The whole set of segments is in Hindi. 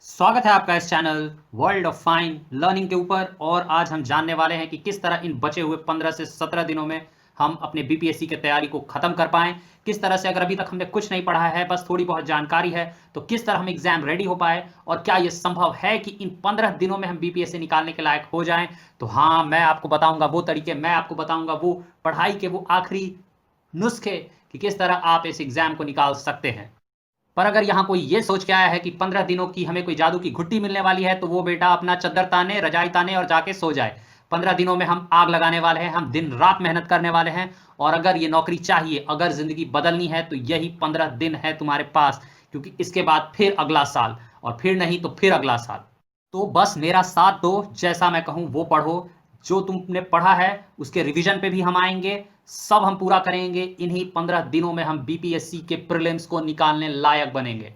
स्वागत है आपका इस channel world of fine learning के ऊपर। और आज हम जानने वाले हैं कि किस तरह इन बचे हुए 15 से 17 दिनों में हम अपने बीपीएससी की तैयारी को ख़त्म कर पाएं। किस तरह से, अगर अभी तक हमने कुछ नहीं पढ़ा है, बस थोड़ी बहुत जानकारी है, तो किस तरह हम एग्जाम रेडी हो पाए और क्या ये संभव है कि इन 15 दिनों में हम बीपीएससी निकालने के लायक हो जाएं। तो हाँ, मैं आपको बताऊंगा वो तरीके, मैं आपको बताऊंगा वो पढ़ाई के वो आखिरी नुस्खे कि किस तरह आप इस एग्जाम को निकाल सकते हैं। पर अगर यहाँ कोई ये सोच के आया है कि 15 दिनों की हमें कोई जादू की घुट्टी मिलने वाली है, तो वो बेटा अपना चद्दर ताने, रजाई ताने और जाके सो जाए। 15 दिनों में हम आग लगाने वाले हैं, हम दिन रात मेहनत करने वाले हैं। और अगर ये नौकरी चाहिए, अगर जिंदगी बदलनी है, तो यही 15 दिन है तुम्हारे पास, क्योंकि इसके बाद फिर अगला साल, और फिर नहीं तो फिर अगला साल। तो बस मेरा साथ दो, जैसा मैं कहूँ वो पढ़ो। जो तुमने पढ़ा है उसके रिवीजन पे भी हम आएंगे, सब हम पूरा करेंगे। इन्हीं 15 दिनों में हम बीपीएससी के प्रीलिम्स को निकालने लायक बनेंगे।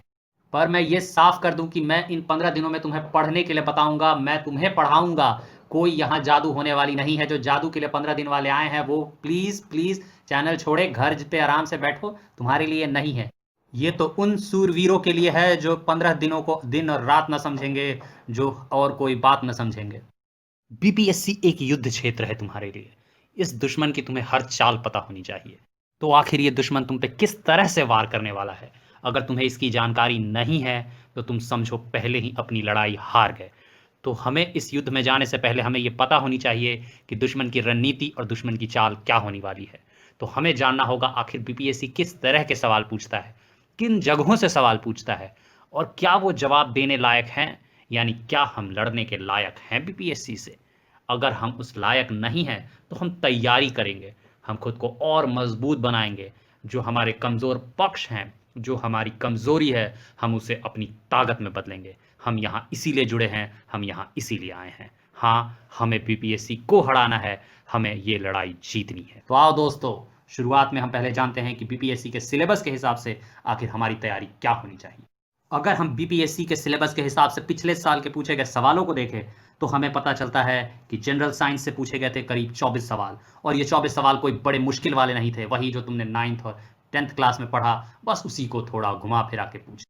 पर मैं ये साफ कर दूं कि मैं इन 15 दिनों में तुम्हें पढ़ने के लिए बताऊंगा, मैं तुम्हें पढ़ाऊंगा। कोई यहाँ जादू होने वाली नहीं है। जो जादू के लिए 15 दिन वाले आए हैं वो प्लीज प्लीज चैनल छोड़े, घर पे आराम से बैठो, तुम्हारे लिए नहीं है। ये तो उन सूरवीरों के लिए है जो 15 दिनों को दिन और रात न समझेंगे, जो और कोई बात न समझेंगे। बीपीएससी एक युद्ध क्षेत्र है तुम्हारे लिए। इस दुश्मन की तुम्हें हर चाल पता होनी चाहिए। तो आखिर ये दुश्मन तुम पे किस तरह से वार करने वाला है, अगर तुम्हें इसकी जानकारी नहीं है तो तुम समझो पहले ही अपनी लड़ाई हार गए। तो हमें इस युद्ध में जाने से पहले हमें ये पता होनी चाहिए कि दुश्मन की रणनीति और दुश्मन की चाल क्या होने वाली है। तो हमें जानना होगा आखिर बीपीएससी किस तरह के सवाल पूछता है, किन जगहों से सवाल पूछता है, और क्या वो जवाब देने लायक हैं, यानी क्या हम लड़ने के लायक हैं बीपीएससी से। अगर हम उस लायक नहीं हैं तो हम तैयारी करेंगे, हम खुद को और मजबूत बनाएंगे। जो हमारे कमज़ोर पक्ष हैं, जो हमारी कमज़ोरी है, हम उसे अपनी ताकत में बदलेंगे। हम यहाँ इसीलिए जुड़े हैं, हम यहाँ इसीलिए आए हैं। हाँ, हमें बीपीएससी को हराना है, हमें ये लड़ाई जीतनी है। तो आओ दोस्तों, शुरुआत में हम पहले जानते हैं कि बीपीएससी के सिलेबस के हिसाब से आखिर हमारी तैयारी क्या होनी चाहिए। अगर हम बीपीएससी के सिलेबस के हिसाब से पिछले साल के पूछे गए सवालों को देखें, तो हमें पता चलता है कि जनरल साइंस से पूछे गए थे करीब 24 सवाल। और ये 24 सवाल कोई बड़े मुश्किल वाले नहीं थे, वही जो तुमने 9th और 10th क्लास में पढ़ा, बस उसी को थोड़ा घुमा फिरा के पूछे।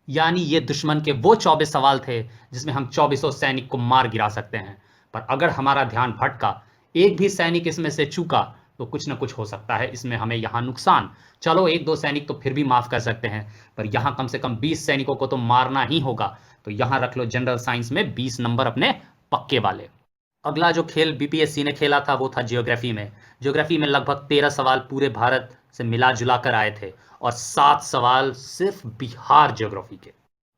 यानी ये दुश्मन के वो 24 सवाल थे जिसमें हम 2400 सैनिक को मार गिरा सकते हैं। पर अगर हमारा ध्यान भटका, एक भी सैनिक इसमें से चूका, तो कुछ ना कुछ हो सकता है इसमें हमें यहाँ नुकसान। चलो, एक दो सैनिक तो फिर भी माफ कर सकते हैं, पर यहाँ कम से कम 20 सैनिकों को तो मारना ही होगा। तो यहाँ रख लो जनरल साइंस में 20 नंबर अपने पक्के वाले। अगला जो खेल बीपीएससी ने खेला था वो था ज्योग्राफी में। ज्योग्राफी में लगभग 13 सवाल पूरे भारत से मिला जुला कर आए थे, और 7 सवाल सिर्फ बिहार ज्योग्राफी के।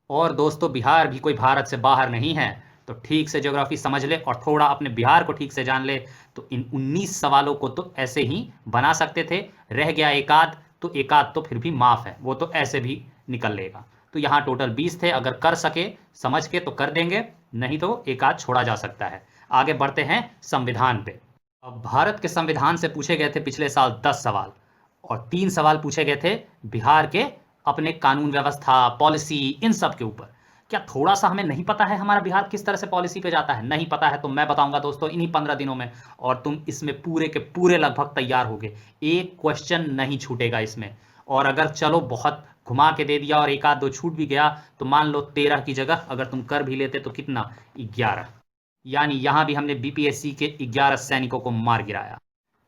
और दोस्तों, बिहार भी कोई भारत से बाहर नहीं है, तो ठीक से ज्योग्राफी समझ ले और थोड़ा अपने बिहार को ठीक से जान ले, तो इन 19 सवालों को तो ऐसे ही बना सकते थे। रह गया एक आध तो फिर भी माफ है, वो तो ऐसे भी निकल लेगा। तो यहाँ टोटल 20 थे, अगर कर सके समझ के तो कर देंगे, नहीं तो एक आध छोड़ा जा सकता है। आगे बढ़ते हैं संविधान पे। अब भारत के संविधान से पूछे गए थे पिछले साल 10 सवाल, और 3 सवाल पूछे गए थे बिहार के अपने कानून व्यवस्था, पॉलिसी, इन सब के ऊपर। क्या थोड़ा सा हमें नहीं पता है हमारा बिहार किस तरह से पॉलिसी पे जाता है? नहीं पता है तो मैं बताऊंगा दोस्तों इन्हीं 15 दिनों में, और तुम इसमें पूरे के पूरे लगभग तैयार होगे। एक क्वेश्चन नहीं छूटेगा इसमें। और अगर चलो बहुत घुमा के दे दिया और एक आध दो छूट भी गया, तो मान लो 13 की जगह अगर तुम कर भी लेते तो कितना, 11। यानी यहां भी हमने बीपीएससी के 11 सैनिकों को मार गिराया।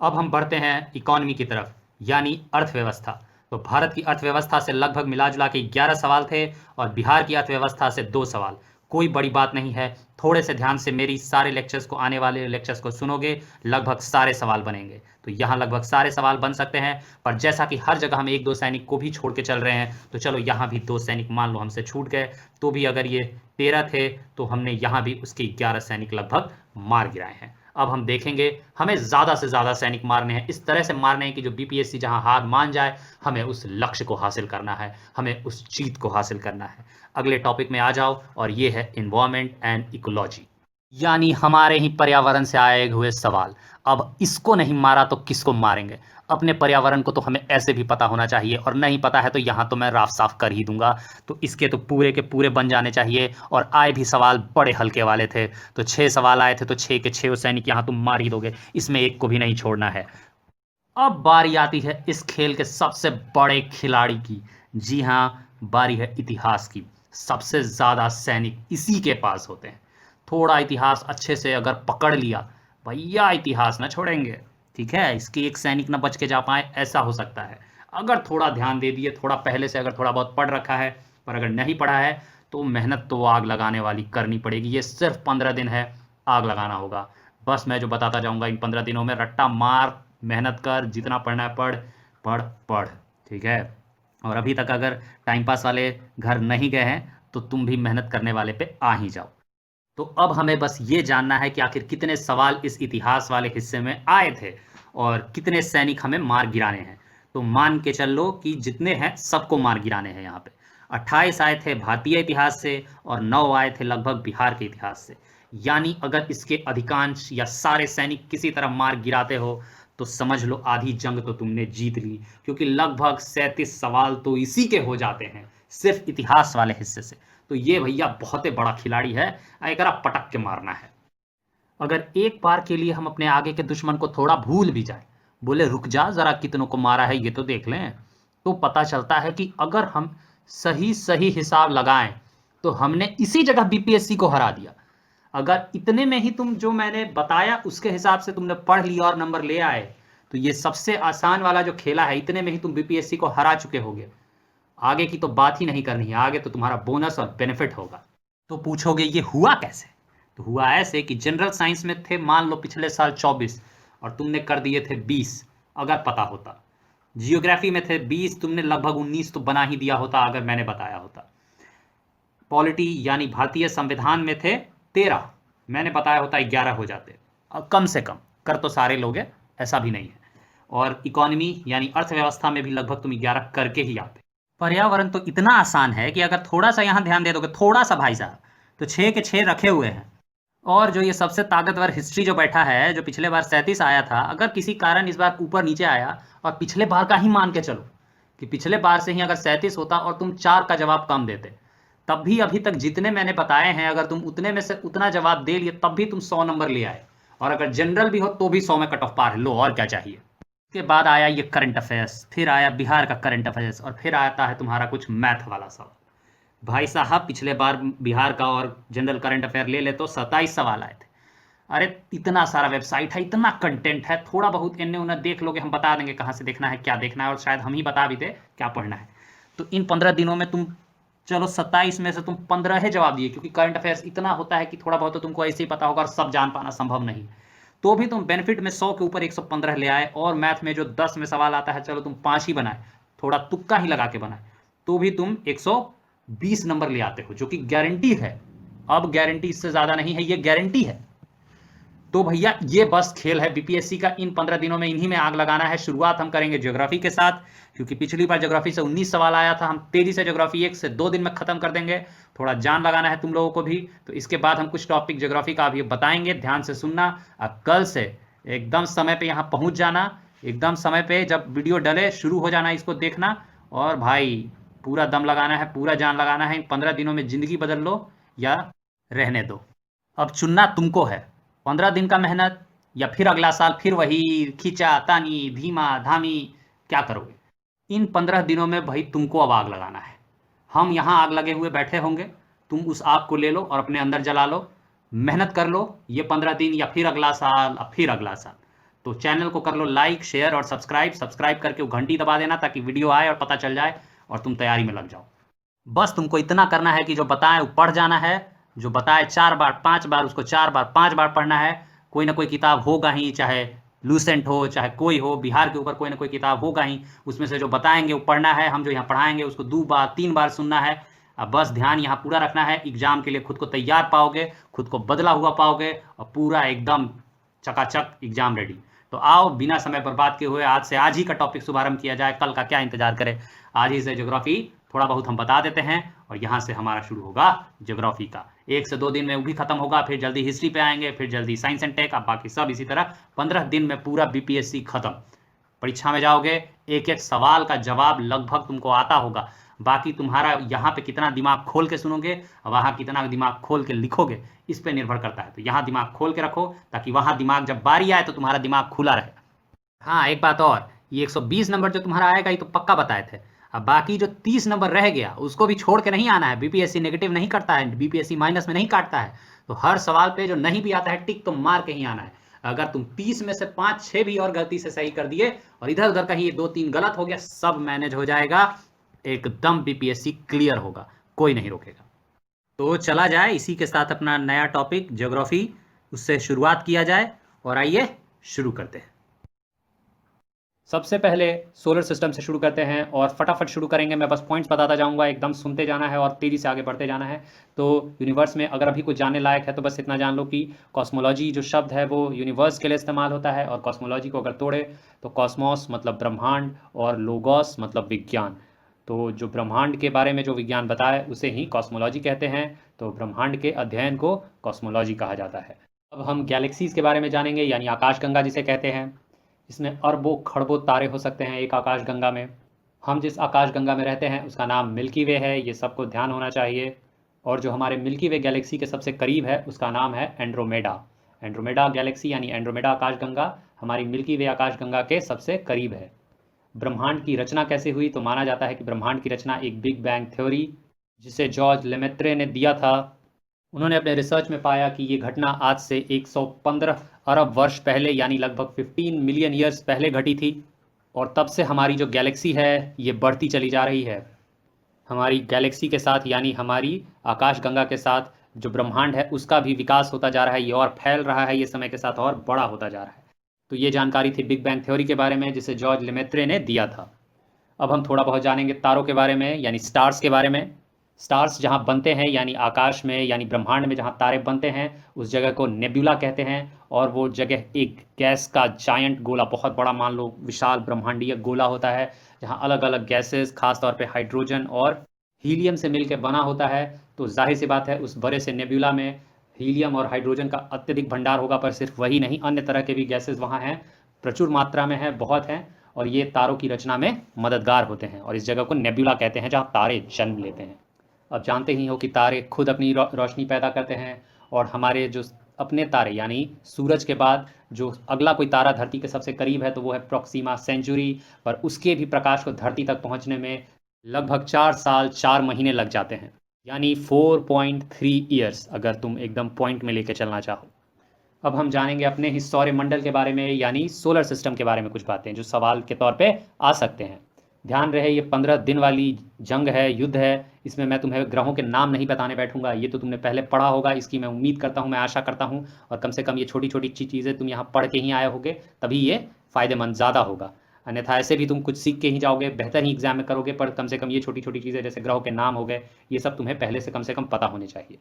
अब हम बढ़ते हैं इकोनॉमी की तरफ, यानी अर्थव्यवस्था। तो भारत की अर्थव्यवस्था से लगभग मिला जुला के 11 सवाल थे, और बिहार की अर्थव्यवस्था से 2 सवाल। कोई बड़ी बात नहीं है, थोड़े से ध्यान से मेरी सारे लेक्चर्स को, आने वाले लेक्चर्स को सुनोगे, लगभग सारे सवाल बनेंगे। तो यहाँ लगभग सारे सवाल बन सकते हैं। पर जैसा कि हर जगह हम एक दो सैनिक को भी छोड़ के चल रहे हैं, तो चलो यहाँ भी 2 सैनिक मान लो हमसे छूट गए, तो भी अगर ये 13 थे तो हमने यहाँ भी उसके 11 सैनिक लगभग मार गिराए हैं। अब हम देखेंगे, हमें ज़्यादा से ज़्यादा सैनिक मारने हैं, इस तरह से मारने हैं कि जो बीपीएससी जहां हार मान जाए। हमें उस लक्ष्य को हासिल करना है, हमें उस जीत को हासिल करना है। अगले टॉपिक में आ जाओ, और ये है इन्वायरमेंट एंड इकोलॉजी, यानी हमारे ही पर्यावरण से आए हुए सवाल। अब इसको नहीं मारा तो किसको मारेंगे? अपने पर्यावरण को तो हमें ऐसे भी पता होना चाहिए, और नहीं पता है तो यहाँ तो मैं राफ साफ कर ही दूंगा। तो इसके तो पूरे के पूरे बन जाने चाहिए। और आए भी सवाल बड़े हल्के वाले थे, तो 6 सवाल आए थे, तो 6 के 6 सैनिक यहाँ तुम मार ही दोगे, इसमें एक को भी नहीं छोड़ना है। अब बारी आती है इस खेल के सबसे बड़े खिलाड़ी की। जी हाँ, बारी है इतिहास की। सबसे ज़्यादा सैनिक इसी के पास होते हैं। थोड़ा इतिहास अच्छे से अगर पकड़ लिया, भैया इतिहास ना छोड़ेंगे। ठीक है, इसकी एक सैनिक ना बच के जा पाए, ऐसा हो सकता है। अगर थोड़ा ध्यान दे दिए, थोड़ा पहले से अगर थोड़ा बहुत पढ़ रखा है, पर अगर नहीं पढ़ा है तो मेहनत तो आग लगाने वाली करनी पड़ेगी। ये सिर्फ 15 दिन है, आग लगाना होगा। बस मैं जो बताता जाऊंगा इन 15 दिनों में, रट्टा मार, मेहनत कर, जितना पढ़ना है पढ़ पढ़ पढ़। ठीक है, और अभी तक अगर टाइम पास वाले घर नहीं गए हैं तो तुम भी मेहनत करने वाले पे आ ही जाओ। तो अब हमें बस ये जानना है कि आखिर कितने सवाल इस इतिहास वाले हिस्से में आए थे और कितने सैनिक हमें मार गिराने हैं। तो मान के चल लो कि जितने हैं सबको मार गिराने हैं। यहाँ पे 28 आए थे भारतीय इतिहास से और 9 आए थे लगभग बिहार के इतिहास से। यानी अगर इसके अधिकांश या सारे सैनिक किसी तरह मार गिराते हो तो समझ लो आधी जंग तो तुमने जीत ली, क्योंकि लगभग 37 सवाल तो इसी के हो जाते हैं सिर्फ इतिहास वाले हिस्से से। तो ये भैया बहुत ही बड़ा खिलाड़ी है, एकरा पटक के मारना है। अगर एक बार के लिए हम अपने आगे के दुश्मन को थोड़ा भूल भी जाए, बोले रुक जा जरा कितनों को मारा है ये तो देख लें, तो पता चलता है कि अगर हम सही सही हिसाब लगाएं तो हमने इसी जगह बीपीएससी को हरा दिया। अगर इतने में ही तुम जो मैंने बताया उसके हिसाब से तुमने पढ़ लिया और नंबर ले आए तो ये सबसे आसान वाला जो खेला है, इतने में ही तुम बीपीएससी को हरा चुके होगे। आगे की तो बात ही नहीं करनी है, आगे तो तुम्हारा बोनस और बेनिफिट होगा। तो पूछोगे ये हुआ कैसे? तो हुआ ऐसे कि जनरल साइंस में थे मान लो पिछले साल 24 और तुमने कर दिए थे 20, अगर पता होता। जियोग्राफी में थे 20, तुमने लगभग 19 तो बना ही दिया होता अगर मैंने बताया होता। पॉलिटी यानी भारतीय संविधान में थे 13, मैंने बताया होता 11 हो जाते। कम से कम कर तो सारे लोग ऐसा भी नहीं है। और इकोनॉमी यानी अर्थव्यवस्था में भी लगभग तुम 11 करके ही आते। पर्यावरण तो इतना आसान है कि अगर थोड़ा सा यहाँ ध्यान दे दोगे, थोड़ा सा भाई साहब, तो 6 के 6 रखे हुए हैं। और जो ये सबसे ताकतवर हिस्ट्री जो बैठा है, जो पिछले बार 37 आया था, अगर किसी कारण इस बार ऊपर नीचे आया, और पिछले बार का ही मान के चलो कि पिछले बार से ही अगर 37 होता और तुम 4 का जवाब कम देते, तब भी अभी तक जितने मैंने बताए हैं अगर तुम उतने में से उतना जवाब दे लिए तब भी तुम 100 नंबर ले आए। और अगर जनरल भी हो तो भी 100 में कट ऑफ पार है। लो और क्या चाहिए। उसके बाद आया ये करंट अफेयर्स, फिर आया बिहार का करंट अफेयर्स, और फिर आता है तुम्हारा कुछ मैथ वाला सवाल। भाई साहब पिछले बार बिहार का और जनरल करंट अफेयर ले तो 27 सवाल आए थे। अरे इतना सारा वेबसाइट है, इतना कंटेंट है, थोड़ा बहुत इन्हें उन्हें देख लोगे, हम बता देंगे कहाँ से देखना है, क्या देखना है, और शायद हम ही बता भी दे क्या पढ़ना है। तो इन 15 दिनों में तुम चलो 27 में से तुम 15 ही जवाब दिए, क्योंकि करंट अफेयर्स इतना होता है कि थोड़ा बहुत तो तुमको ऐसे ही पता होगा और सब जान पाना संभव नहीं। तो भी तुम बेनिफिट में 100 के ऊपर 115 ले आए। और मैथ में जो 10 में सवाल आता है, चलो तुम 5 ही बनाए, थोड़ा तुक्का ही लगा के बनाए, तो भी तुम 120 नंबर ले आते हो, जो कि गारंटी है। अब गारंटी इससे ज्यादा नहीं है, ये गारंटी है। तो भैया ये बस खेल है बीपीएससी का। इन 15 दिनों में इन्हीं में आग लगाना है। शुरुआत हम करेंगे ज्योग्राफी के साथ, क्योंकि पिछली बार ज्योग्राफी से 19 सवाल आया था। हम तेजी से ज्योग्राफी 1 से 2 दिन में खत्म कर देंगे। थोड़ा जान लगाना है तुम लोगों को भी। तो इसके बाद हम कुछ टॉपिक ज्योग्राफी का अभी बताएंगे, ध्यान से सुनना। अब कल से एकदम समय पे यहाँ पहुंच जाना, एकदम समय पे जब वीडियो डले शुरू हो जाना इसको देखना। और भाई पूरा दम लगाना है, पूरा जान लगाना है। इन 15 दिनों में जिंदगी बदल लो या रहने दो। अब चुनना तुमको है, 15 दिन का मेहनत या फिर अगला साल फिर वही खींचा तानी धीमा धामी, क्या करोगे। इन 15 दिनों में भाई तुमको अब आग लगाना है। हम यहाँ आग लगे हुए बैठे होंगे, तुम उस आग को ले लो और अपने अंदर जला लो, मेहनत कर लो ये 15 दिन या फिर अगला साल और फिर अगला साल। तो चैनल को कर लो लाइक शेयर और सब्सक्राइब करके वो घंटी दबा देना, ताकि वीडियो आए और पता चल जाए और तुम तैयारी में लग जाओ। बस तुमको इतना करना है कि जो बताएं वो पढ़ जाना है। जो बताए 4 बार 5 बार उसको 4 बार 5 बार पढ़ना है। कोई ना कोई किताब होगा ही, चाहे लूसेंट हो चाहे कोई हो, बिहार के ऊपर कोई ना कोई किताब होगा ही, उसमें से जो बताएंगे वो पढ़ना है। हम जो यहाँ पढ़ाएंगे उसको 2 बार 3 बार सुनना है। अब बस ध्यान यहाँ पूरा रखना है। एग्जाम के लिए खुद को तैयार पाओगे, खुद को बदला हुआ पाओगे और पूरा एकदम चकाचक एग्जाम रेडी। तो आओ बिना समय बर्बाद किए हुए आज ही का टॉपिक शुभारंभ किया जाए। कल का क्या इंतजार करें, आज ही से ज्योग्राफी थोड़ा बहुत हम बता देते हैं और यहाँ से हमारा शुरू होगा ज्योग्राफी का। 1 से 2 दिन में वो भी खत्म होगा, फिर जल्दी हिस्ट्री पे आएंगे, फिर जल्दी साइंस एंड टेक, अब बाकी सब इसी तरह 15 दिन में पूरा बीपीएससी खत्म। परीक्षा में जाओगे, एक एक सवाल का जवाब लगभग तुमको आता होगा। बाकी तुम्हारा यहाँ पे कितना दिमाग खोल के सुनोगे, वहाँ कितना दिमाग खोल के लिखोगे, इस पे निर्भर करता है। तो यहाँ दिमाग खोल के रखो, ताकि वहाँ दिमाग जब बारी आए तो तुम्हारा दिमाग खुला रहे। हाँ एक बात और, ये 120 नंबर जो तुम्हारा आएगा ये तो पक्का बताए थे। अब बाकी जो 30 नंबर रह गया उसको भी छोड़ के नहीं आना है। बीपीएससी नेगेटिव नहीं करता है, बीपीएससी माइनस में नहीं काटता है। तो हर सवाल पे जो नहीं भी आता है टिक तो मार के ही आना है। अगर तुम 30 में से 5-6 भी और गलती से सही कर दिए और इधर उधर कहीं 2-3 गलत हो गया, सब मैनेज हो जाएगा, एकदम बीपीएससी क्लियर होगा, कोई नहीं रोकेगा। तो चला जाए इसी के साथ अपना नया टॉपिक ज्योग्राफी, उससे शुरुआत किया जाए और आइए शुरू करते हैं। सबसे पहले सोलर सिस्टम से शुरू करते हैं और फटाफट शुरू करेंगे। मैं बस पॉइंट्स बताता जाऊंगा, एकदम सुनते जाना है और तेज़ी से आगे बढ़ते जाना है। तो यूनिवर्स में अगर अभी कुछ जानने लायक है तो बस इतना जान लो कि कॉस्मोलॉजी जो शब्द है वो यूनिवर्स के लिए इस्तेमाल होता है, और कॉस्मोलॉजी को अगर तोड़े तो कॉस्मोस मतलब ब्रह्मांड और लोगोस मतलब विज्ञान। तो जो ब्रह्मांड के बारे में जो विज्ञान बताए उसे ही कॉस्मोलॉजी कहते हैं। तो ब्रह्मांड के अध्ययन को कॉस्मोलॉजी कहा जाता है। अब हम गैलेक्सीज़ के बारे में जानेंगे, यानी आकाशगंगा जिसे कहते हैं। इसमें अरबों खरबों तारे हो सकते हैं एक आकाशगंगा में। हम जिस आकाशगंगा में रहते हैं उसका नाम मिल्की वे है, ये सबको ध्यान होना चाहिए। और जो हमारे मिल्की वे गैलेक्सी के सबसे करीब है उसका नाम है एंड्रोमेडा। एंड्रोमेडा गैलेक्सी यानी एंड्रोमेडा आकाशगंगा हमारी मिल्की वे आकाशगंगा के सबसे करीब है। ब्रह्मांड की रचना कैसे हुई, तो माना जाता है कि ब्रह्मांड की रचना एक बिग बैंग थ्योरी जिसे जॉर्ज लेमेत्रे ने दिया था। उन्होंने अपने रिसर्च में पाया कि ये घटना आज से 115 अरब वर्ष पहले यानी लगभग 15 मिलियन ईयर्स पहले घटी थी। और तब से हमारी जो गैलेक्सी है ये बढ़ती चली जा रही है। हमारी गैलेक्सी के साथ यानी हमारी आकाशगंगा के साथ जो ब्रह्मांड है उसका भी विकास होता जा रहा है, ये और फैल रहा है, ये समय के साथ और बड़ा होता जा रहा है। तो ये जानकारी थी बिग बैंग थ्योरी के बारे में जिसे जॉर्ज लेमेत्रे ने दिया था। अब हम थोड़ा बहुत जानेंगे तारों के बारे में, यानी स्टार्स के बारे में। स्टार्स जहाँ बनते हैं यानी आकाश में यानी ब्रह्मांड में जहाँ तारे बनते हैं उस जगह को नेब्यूला कहते हैं। और वो जगह एक गैस का जायंट गोला, बहुत बड़ा मान लो विशाल ब्रह्मांडीय गोला होता है जहाँ अलग अलग गैसेस खासतौर पे हाइड्रोजन और हीलियम से मिलकर बना होता है। तो जाहिर सी बात है उस बड़े से नेब्यूला में हीलियम और हाइड्रोजन का अत्यधिक भंडार होगा, पर सिर्फ वही नहीं, अन्य तरह के भी गैसेस वहाँ हैं, प्रचुर मात्रा में है, बहुत हैं। और ये तारों की रचना में मददगार होते हैं और इस जगह को नेब्यूला कहते हैं जहाँ तारे जन्म लेते हैं। अब जानते ही हो कि तारे खुद अपनी रोशनी पैदा करते हैं, और हमारे जो अपने तारे यानी सूरज के बाद जो अगला कोई तारा धरती के सबसे करीब है तो वो है प्रॉक्सिमा सेंचुरी, पर उसके भी प्रकाश को धरती तक पहुंचने में लगभग 4 साल 4 महीने लग जाते हैं, यानी 4.3 ईयर्स अगर तुम एकदम पॉइंट में लेके चलना चाहो। अब हम जानेंगे अपने ही सौरमंडल के बारे में यानी सोलर सिस्टम के बारे में कुछ बातें जो सवाल के तौर पे आ सकते हैं। ध्यान रहे ये 15 दिन वाली जंग है, युद्ध है। इसमें मैं तुम्हें ग्रहों के नाम नहीं बताने बैठूंगा, ये तो तुमने पहले पढ़ा होगा, इसकी मैं उम्मीद करता हूँ, मैं आशा करता हूँ। और कम से कम ये छोटी छोटी चीज़ें तुम यहाँ पढ़ के ही आए होगे, तभी ये फ़ायदेमंद ज़्यादा होगा। अन्यथा ऐसे भी तुम कुछ सीख के ही जाओगे, बेहतर ही एग्जाम में करोगे, पर कम से कम ये छोटी छोटी चीज़ें जैसे ग्रहों के नाम हो गए ये सब तुम्हें पहले से कम पता होने चाहिए।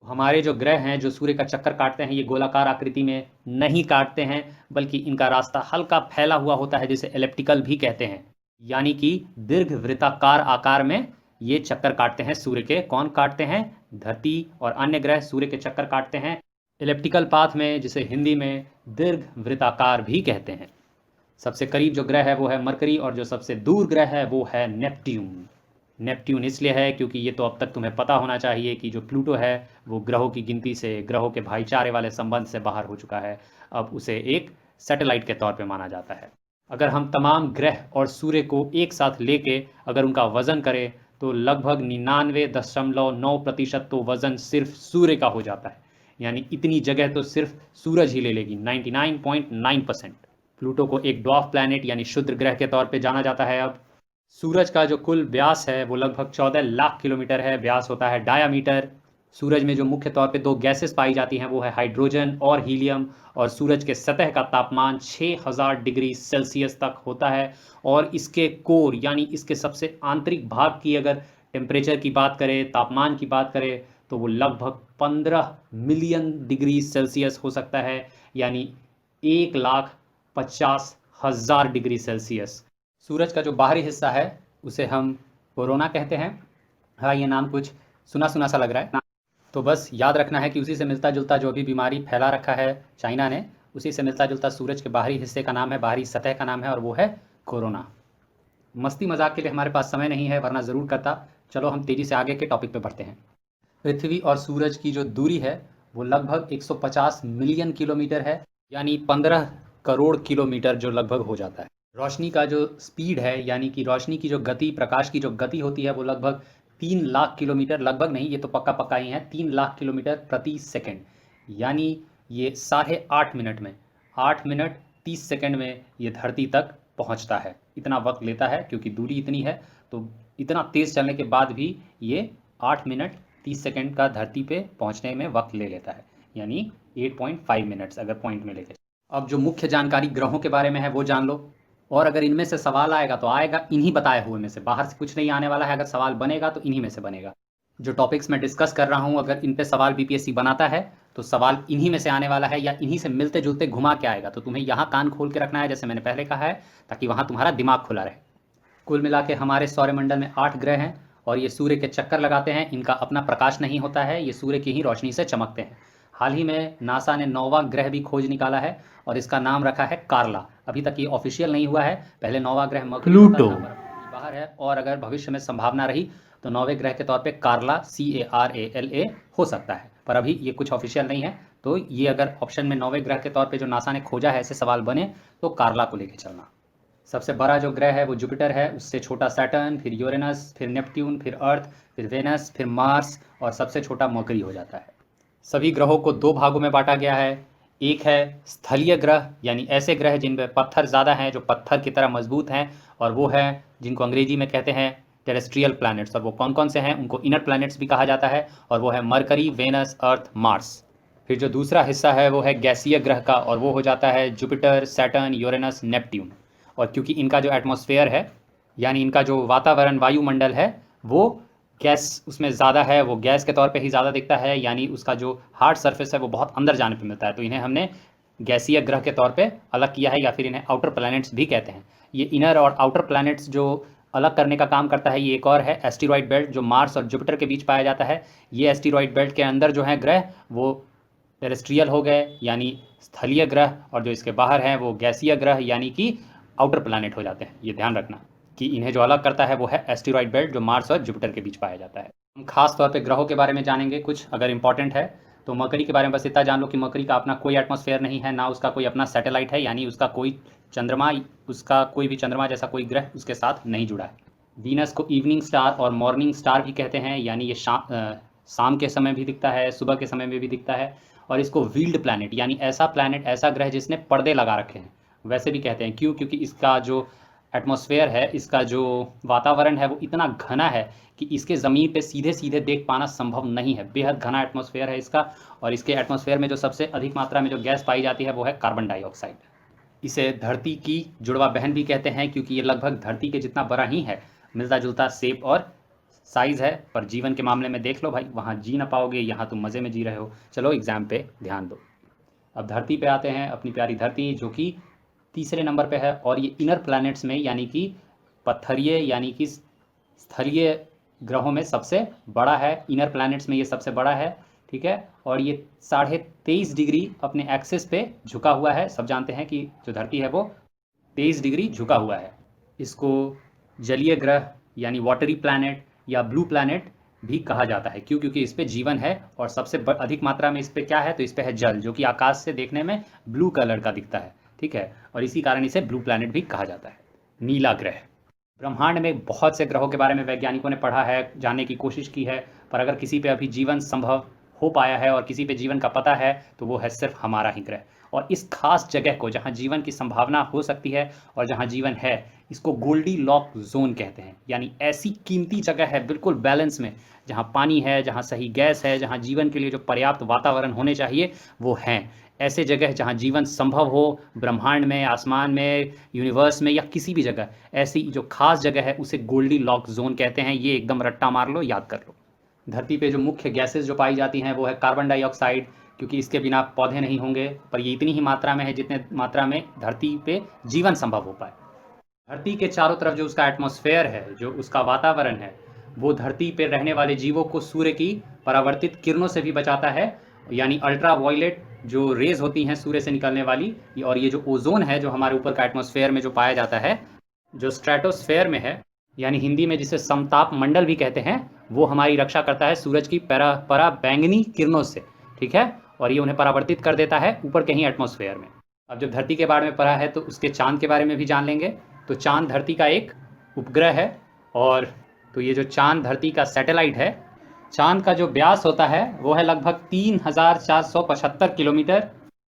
हमारे जो ग्रह हैं जो सूर्य का चक्कर काटते हैं ये गोलाकार आकृति में नहीं काटते हैं, बल्कि इनका रास्ता हल्का फैला हुआ होता है जिसे एलिप्टिकल भी कहते हैं, यानी कि दीर्घवृत्ताकार आकार में ये चक्कर काटते हैं सूर्य के। कौन काटते हैं? धरती और अन्य ग्रह सूर्य के चक्कर काटते हैं इलेप्टिकल पाथ में, जिसे हिंदी में दीर्घवृत्ताकार भी कहते हैं। सबसे करीब जो ग्रह है वो है मरकरी और जो सबसे दूर ग्रह है वो है नेपट्यून। नेपट्यून इसलिए है क्योंकि ये तो अब तक तुम्हें पता होना चाहिए कि जो प्लूटो है वो ग्रहों की गिनती से, ग्रहों के भाईचारे वाले संबंध से बाहर हो चुका है, अब उसे एक सैटेलाइट के तौर पे माना जाता है। अगर हम तमाम ग्रह और सूर्य को एक साथ लेके अगर उनका वज़न करें तो लगभग 99.9% तो वज़न सिर्फ सूर्य का हो जाता है, यानी इतनी जगह तो सिर्फ सूरज ही ले लेगी, 99.9%। प्लूटो को एक ड्वार्फ प्लैनेट यानी क्षुद्र ग्रह के तौर पे जाना जाता है। अब सूरज का जो कुल व्यास है वो लगभग 14 लाख किलोमीटर है, व्यास होता है डायामीटर। सूरज में जो मुख्य तौर पे दो गैसेस पाई जाती हैं वो है हाइड्रोजन और हीलियम, और सूरज के सतह का तापमान 6000 डिग्री सेल्सियस तक होता है। और इसके कोर यानी इसके सबसे आंतरिक भाग की अगर टेम्परेचर की बात करें, तापमान की बात करें, तो वो लगभग 15 मिलियन डिग्री सेल्सियस हो सकता है, यानी 1,50,000 डिग्री सेल्सियस। सूरज का जो बाहरी हिस्सा है उसे हम कोरोना कहते हैं। हाँ, ये नाम कुछ सुना सुना सा लग रहा है, तो बस याद रखना है कि उसी से मिलता जुलता जो भी बीमारी फैला रखा है चाइना ने, उसी से मिलता जुलता सूरज के बाहरी हिस्से का नाम है, बाहरी सतह का नाम है, और वो है कोरोना। मस्ती मजाक के लिए हमारे पास समय नहीं है, वरना ज़रूर करता। चलो हम तेज़ी से आगे के टॉपिक पे बढ़ते हैं। पृथ्वी और सूरज की जो दूरी है वो लगभग 150 मिलियन किलोमीटर है, यानी 15 करोड़ किलोमीटर जो लगभग हो जाता है। रोशनी का जो स्पीड है, यानी कि रोशनी की जो गति, प्रकाश की जो गति होती है, वो लगभग 3 लाख किलोमीटर, लगभग नहीं, ये तो पक्का ही है, 3 लाख किलोमीटर प्रति सेकंड। यानी ये 8.5 मिनट में, 8 मिनट 30 सेकंड में ये धरती तक पहुंचता है। इतना वक्त लेता है क्योंकि दूरी इतनी है, तो इतना तेज़ चलने के बाद भी ये 8 मिनट 30 सेकंड का धरती पे पहुंचने में वक्त ले लेता है, यानी 8.5 मिनट्स अगर पॉइंट में लेके। अब जो मुख्य जानकारी ग्रहों के बारे में है वो जान लो, और अगर इनमें से सवाल आएगा तो आएगा इन्हीं बताए हुए में से, बाहर से कुछ नहीं आने वाला है। अगर सवाल बनेगा तो इन्हीं में से बनेगा। जो टॉपिक्स मैं डिस्कस कर रहा हूँ, अगर इन पे सवाल बीपीएससी बनाता है तो सवाल इन्हीं में से आने वाला है, या इन्हीं से मिलते जुलते घुमा के आएगा। तो तुम्हें यहाँ कान खोल के रखना है, जैसे मैंने पहले कहा है, ताकि वहाँ तुम्हारा दिमाग खुला रहे। कुल मिला के हमारे सौरमंडल में 8 ग्रह हैं, और ये सूर्य के चक्कर लगाते हैं। इनका अपना प्रकाश नहीं होता है, ये सूर्य की ही रोशनी से चमकते हैं। हाल ही में नासा ने 9वां ग्रह भी खोज निकाला है, और इसका नाम रखा है कार्ला। अभी तक ये ऑफिशियल नहीं हुआ है। पहले 9वां ग्रह प्लूटो बाहर है, और अगर भविष्य में संभावना रही तो 9वें ग्रह के तौर पे कार्ला CARALA हो सकता है, पर अभी ये कुछ ऑफिशियल नहीं है। तो ये अगर ऑप्शन में 9वें ग्रह के तौर पे जो नासा ने खोजा है, ऐसे सवाल बने तो कार्ला को लेके चलना। सबसे बड़ा जो ग्रह है वो जुपिटर है, उससे छोटा सैटर्न, फिर यूरेनस, फिर नेपट्यून, फिर अर्थ, फिर वेनस, फिर मार्स, और सबसे छोटा मरकरी हो जाता है। सभी ग्रहों को 2 भागों में बांटा गया है। एक है स्थलीय ग्रह, यानी ऐसे ग्रह जिनमें पत्थर ज़्यादा हैं, जो पत्थर की तरह मजबूत हैं, और वो है जिनको अंग्रेजी में कहते हैं टेरेस्ट्रियल प्लैनेट्स। और वो कौन कौन से हैं, उनको इनर प्लैनेट्स भी कहा जाता है, और वो है मरकरी, वेनस, अर्थ, मार्स। फिर जो दूसरा हिस्सा है वो है गैसीय ग्रह का, और वो हो जाता है जुपिटर, सैटर्न, यूरेनस, नेपट्यून। और क्योंकि इनका जो एटमॉस्फेयर है, यानी इनका जो वातावरण, वायुमंडल है, वो गैस उसमें ज़्यादा है, वो गैस के तौर पे ही ज़्यादा दिखता है, यानी उसका जो हार्ड सरफेस है वो बहुत अंदर जाने पे मिलता है। तो इन्हें हमने गैसीय ग्रह के तौर पे अलग किया है, या फिर इन्हें आउटर प्लैनेट्स भी कहते हैं। ये इनर और आउटर प्लैनेट्स जो अलग करने का काम करता है, ये एक और है एस्टेरॉयड बेल्ट, जो मार्स और जुपिटर के बीच पाया जाता है। ये एस्टेरॉयड बेल्ट के अंदर जो है ग्रह, वो टेरेस्ट्रियल हो गए, यानी स्थलीय ग्रह, और जो इसके बाहर हैं वो गैसीय ग्रह, यानी कि आउटर प्लैनेट हो जाते हैं। ये ध्यान रखना कि इन्हें जो अलग करता है वो है एस्टेरॉयड बेल्ट, जो मार्स और जुपिटर के बीच पाया जाता है। हम खास तौर पे ग्रहों के बारे में जानेंगे कुछ, अगर इंपॉर्टेंट है तो मरकरी के बारे में बस इतना जान लो कि मरकरी का अपना कोई एटमॉस्फेयर नहीं है, ना उसका कोई अपना सैटेलाइट है, यानी उसका कोई चंद्रमा, उसका कोई भी चंद्रमा जैसा कोई ग्रह उसके साथ नहीं जुड़ा है। वीनस को इवनिंग स्टार और मॉर्निंग स्टार भी कहते हैं, यानी ये शाम के समय भी दिखता है, सुबह के समय में भी दिखता है। और इसको व्हील्ड प्लैनेट, यानी ऐसा प्लैनेट, ऐसा ग्रह जिसने पर्दे लगा रखे हैं, वैसे भी कहते हैं। क्यों? क्योंकि इसका जो एटमॉस्फेयर है, इसका जो वातावरण है, वो इतना घना है कि इसके ज़मीन पे सीधे सीधे देख पाना संभव नहीं है। बेहद घना एटमॉस्फेयर है इसका, और इसके एटमॉस्फेयर में जो सबसे अधिक मात्रा में जो गैस पाई जाती है वो है कार्बन डाइऑक्साइड। इसे धरती की जुड़वा बहन भी कहते हैं, क्योंकि ये लगभग धरती के जितना बड़ा ही है, मिलता जुलता शेप और साइज़ है। पर जीवन के मामले में देख लो भाई, वहाँ जी ना पाओगे, यहाँ तुम मज़े में जी रहे हो। चलो एग्ज़ाम पे ध्यान दो। अब धरती पे आते हैं, अपनी प्यारी धरती, जो कि तीसरे नंबर पे है, और ये इनर प्लैनेट्स में, यानी कि पत्थरीय, यानी कि स्थलीय ग्रहों में सबसे बड़ा है। इनर प्लैनेट्स में ये सबसे बड़ा है, ठीक है। और ये 23.5 डिग्री अपने एक्सिस पे झुका हुआ है। सब जानते हैं कि जो धरती है वो 23 डिग्री झुका हुआ है। इसको जलीय ग्रह, यानी वाटरी प्लैनेट या ब्लू प्लैनेट भी कहा जाता है। क्यों? क्योंकि इस पे जीवन है, और सबसे अधिक मात्रा में इस पे क्या है, तो इस पे है जल, जो कि आकाश से देखने में ब्लू कलर का दिखता है, ठीक है। और इसी कारण इसे ब्लू प्लैनेट भी कहा जाता है। नीला ग्रह। ब्रह्मांड में बहुत से ग्रहों के बारे में वैज्ञानिकों ने पढ़ा है, जानने की कोशिश की है, पर अगर किसी पे अभी जीवन संभव हो पाया है और किसी पे जीवन का पता है, तो वो है सिर्फ हमारा ही ग्रह। और इस खास जगह को, जहाँ जीवन की संभावना हो सकती है और जहाँ जीवन है, इसको गोल्डी लॉक जोन कहते हैं। यानी ऐसी कीमती जगह है, बिल्कुल बैलेंस में, जहाँ पानी है, जहाँ सही गैस है, जहाँ जीवन के लिए जो पर्याप्त वातावरण होने चाहिए वो हैं। ऐसे जगह जहाँ जीवन संभव हो, ब्रह्मांड में, आसमान में, यूनिवर्स में, या किसी भी जगह, ऐसी जो खास जगह है उसे गोल्डी लॉक जोन कहते हैं। ये एकदम रट्टा मार लो, याद कर लो। धरती पे जो मुख्य गैसेस जो पाई जाती हैं वो है कार्बन डाइऑक्साइड, क्योंकि इसके बिना पौधे नहीं होंगे, पर ये इतनी ही मात्रा में है जितने मात्रा में धरती पे जीवन संभव हो पाए। धरती के चारों तरफ जो उसका एटमॉस्फेयर है, जो उसका वातावरण है, वो धरती पे रहने वाले जीवों को सूर्य की परावर्तित किरणों से भी बचाता है, यानी अल्ट्रा वायलेट जो रेज होती हैं सूर्य से निकलने वाली। और ये जो ओजोन है, जो हमारे ऊपर का एटमॉस्फेयर में जो पाया जाता है, जो स्ट्रेटोस्फेयर में है, यानी हिंदी में जिसे समताप मंडल भी कहते हैं, वो हमारी रक्षा करता है सूरज की पराबैंगनी किरणों से, ठीक है। और ये उन्हें परावर्तित कर देता है ऊपर कहीं एटमॉस्फेयर में। अब जब धरती के बारे में पढ़ा है तो उसके चांद के बारे में भी जान लेंगे। तो चांद धरती का एक उपग्रह है, और तो ये जो चांद धरती का सैटेलाइट है, चांद का जो व्यास होता है वो है लगभग 3475 किलोमीटर,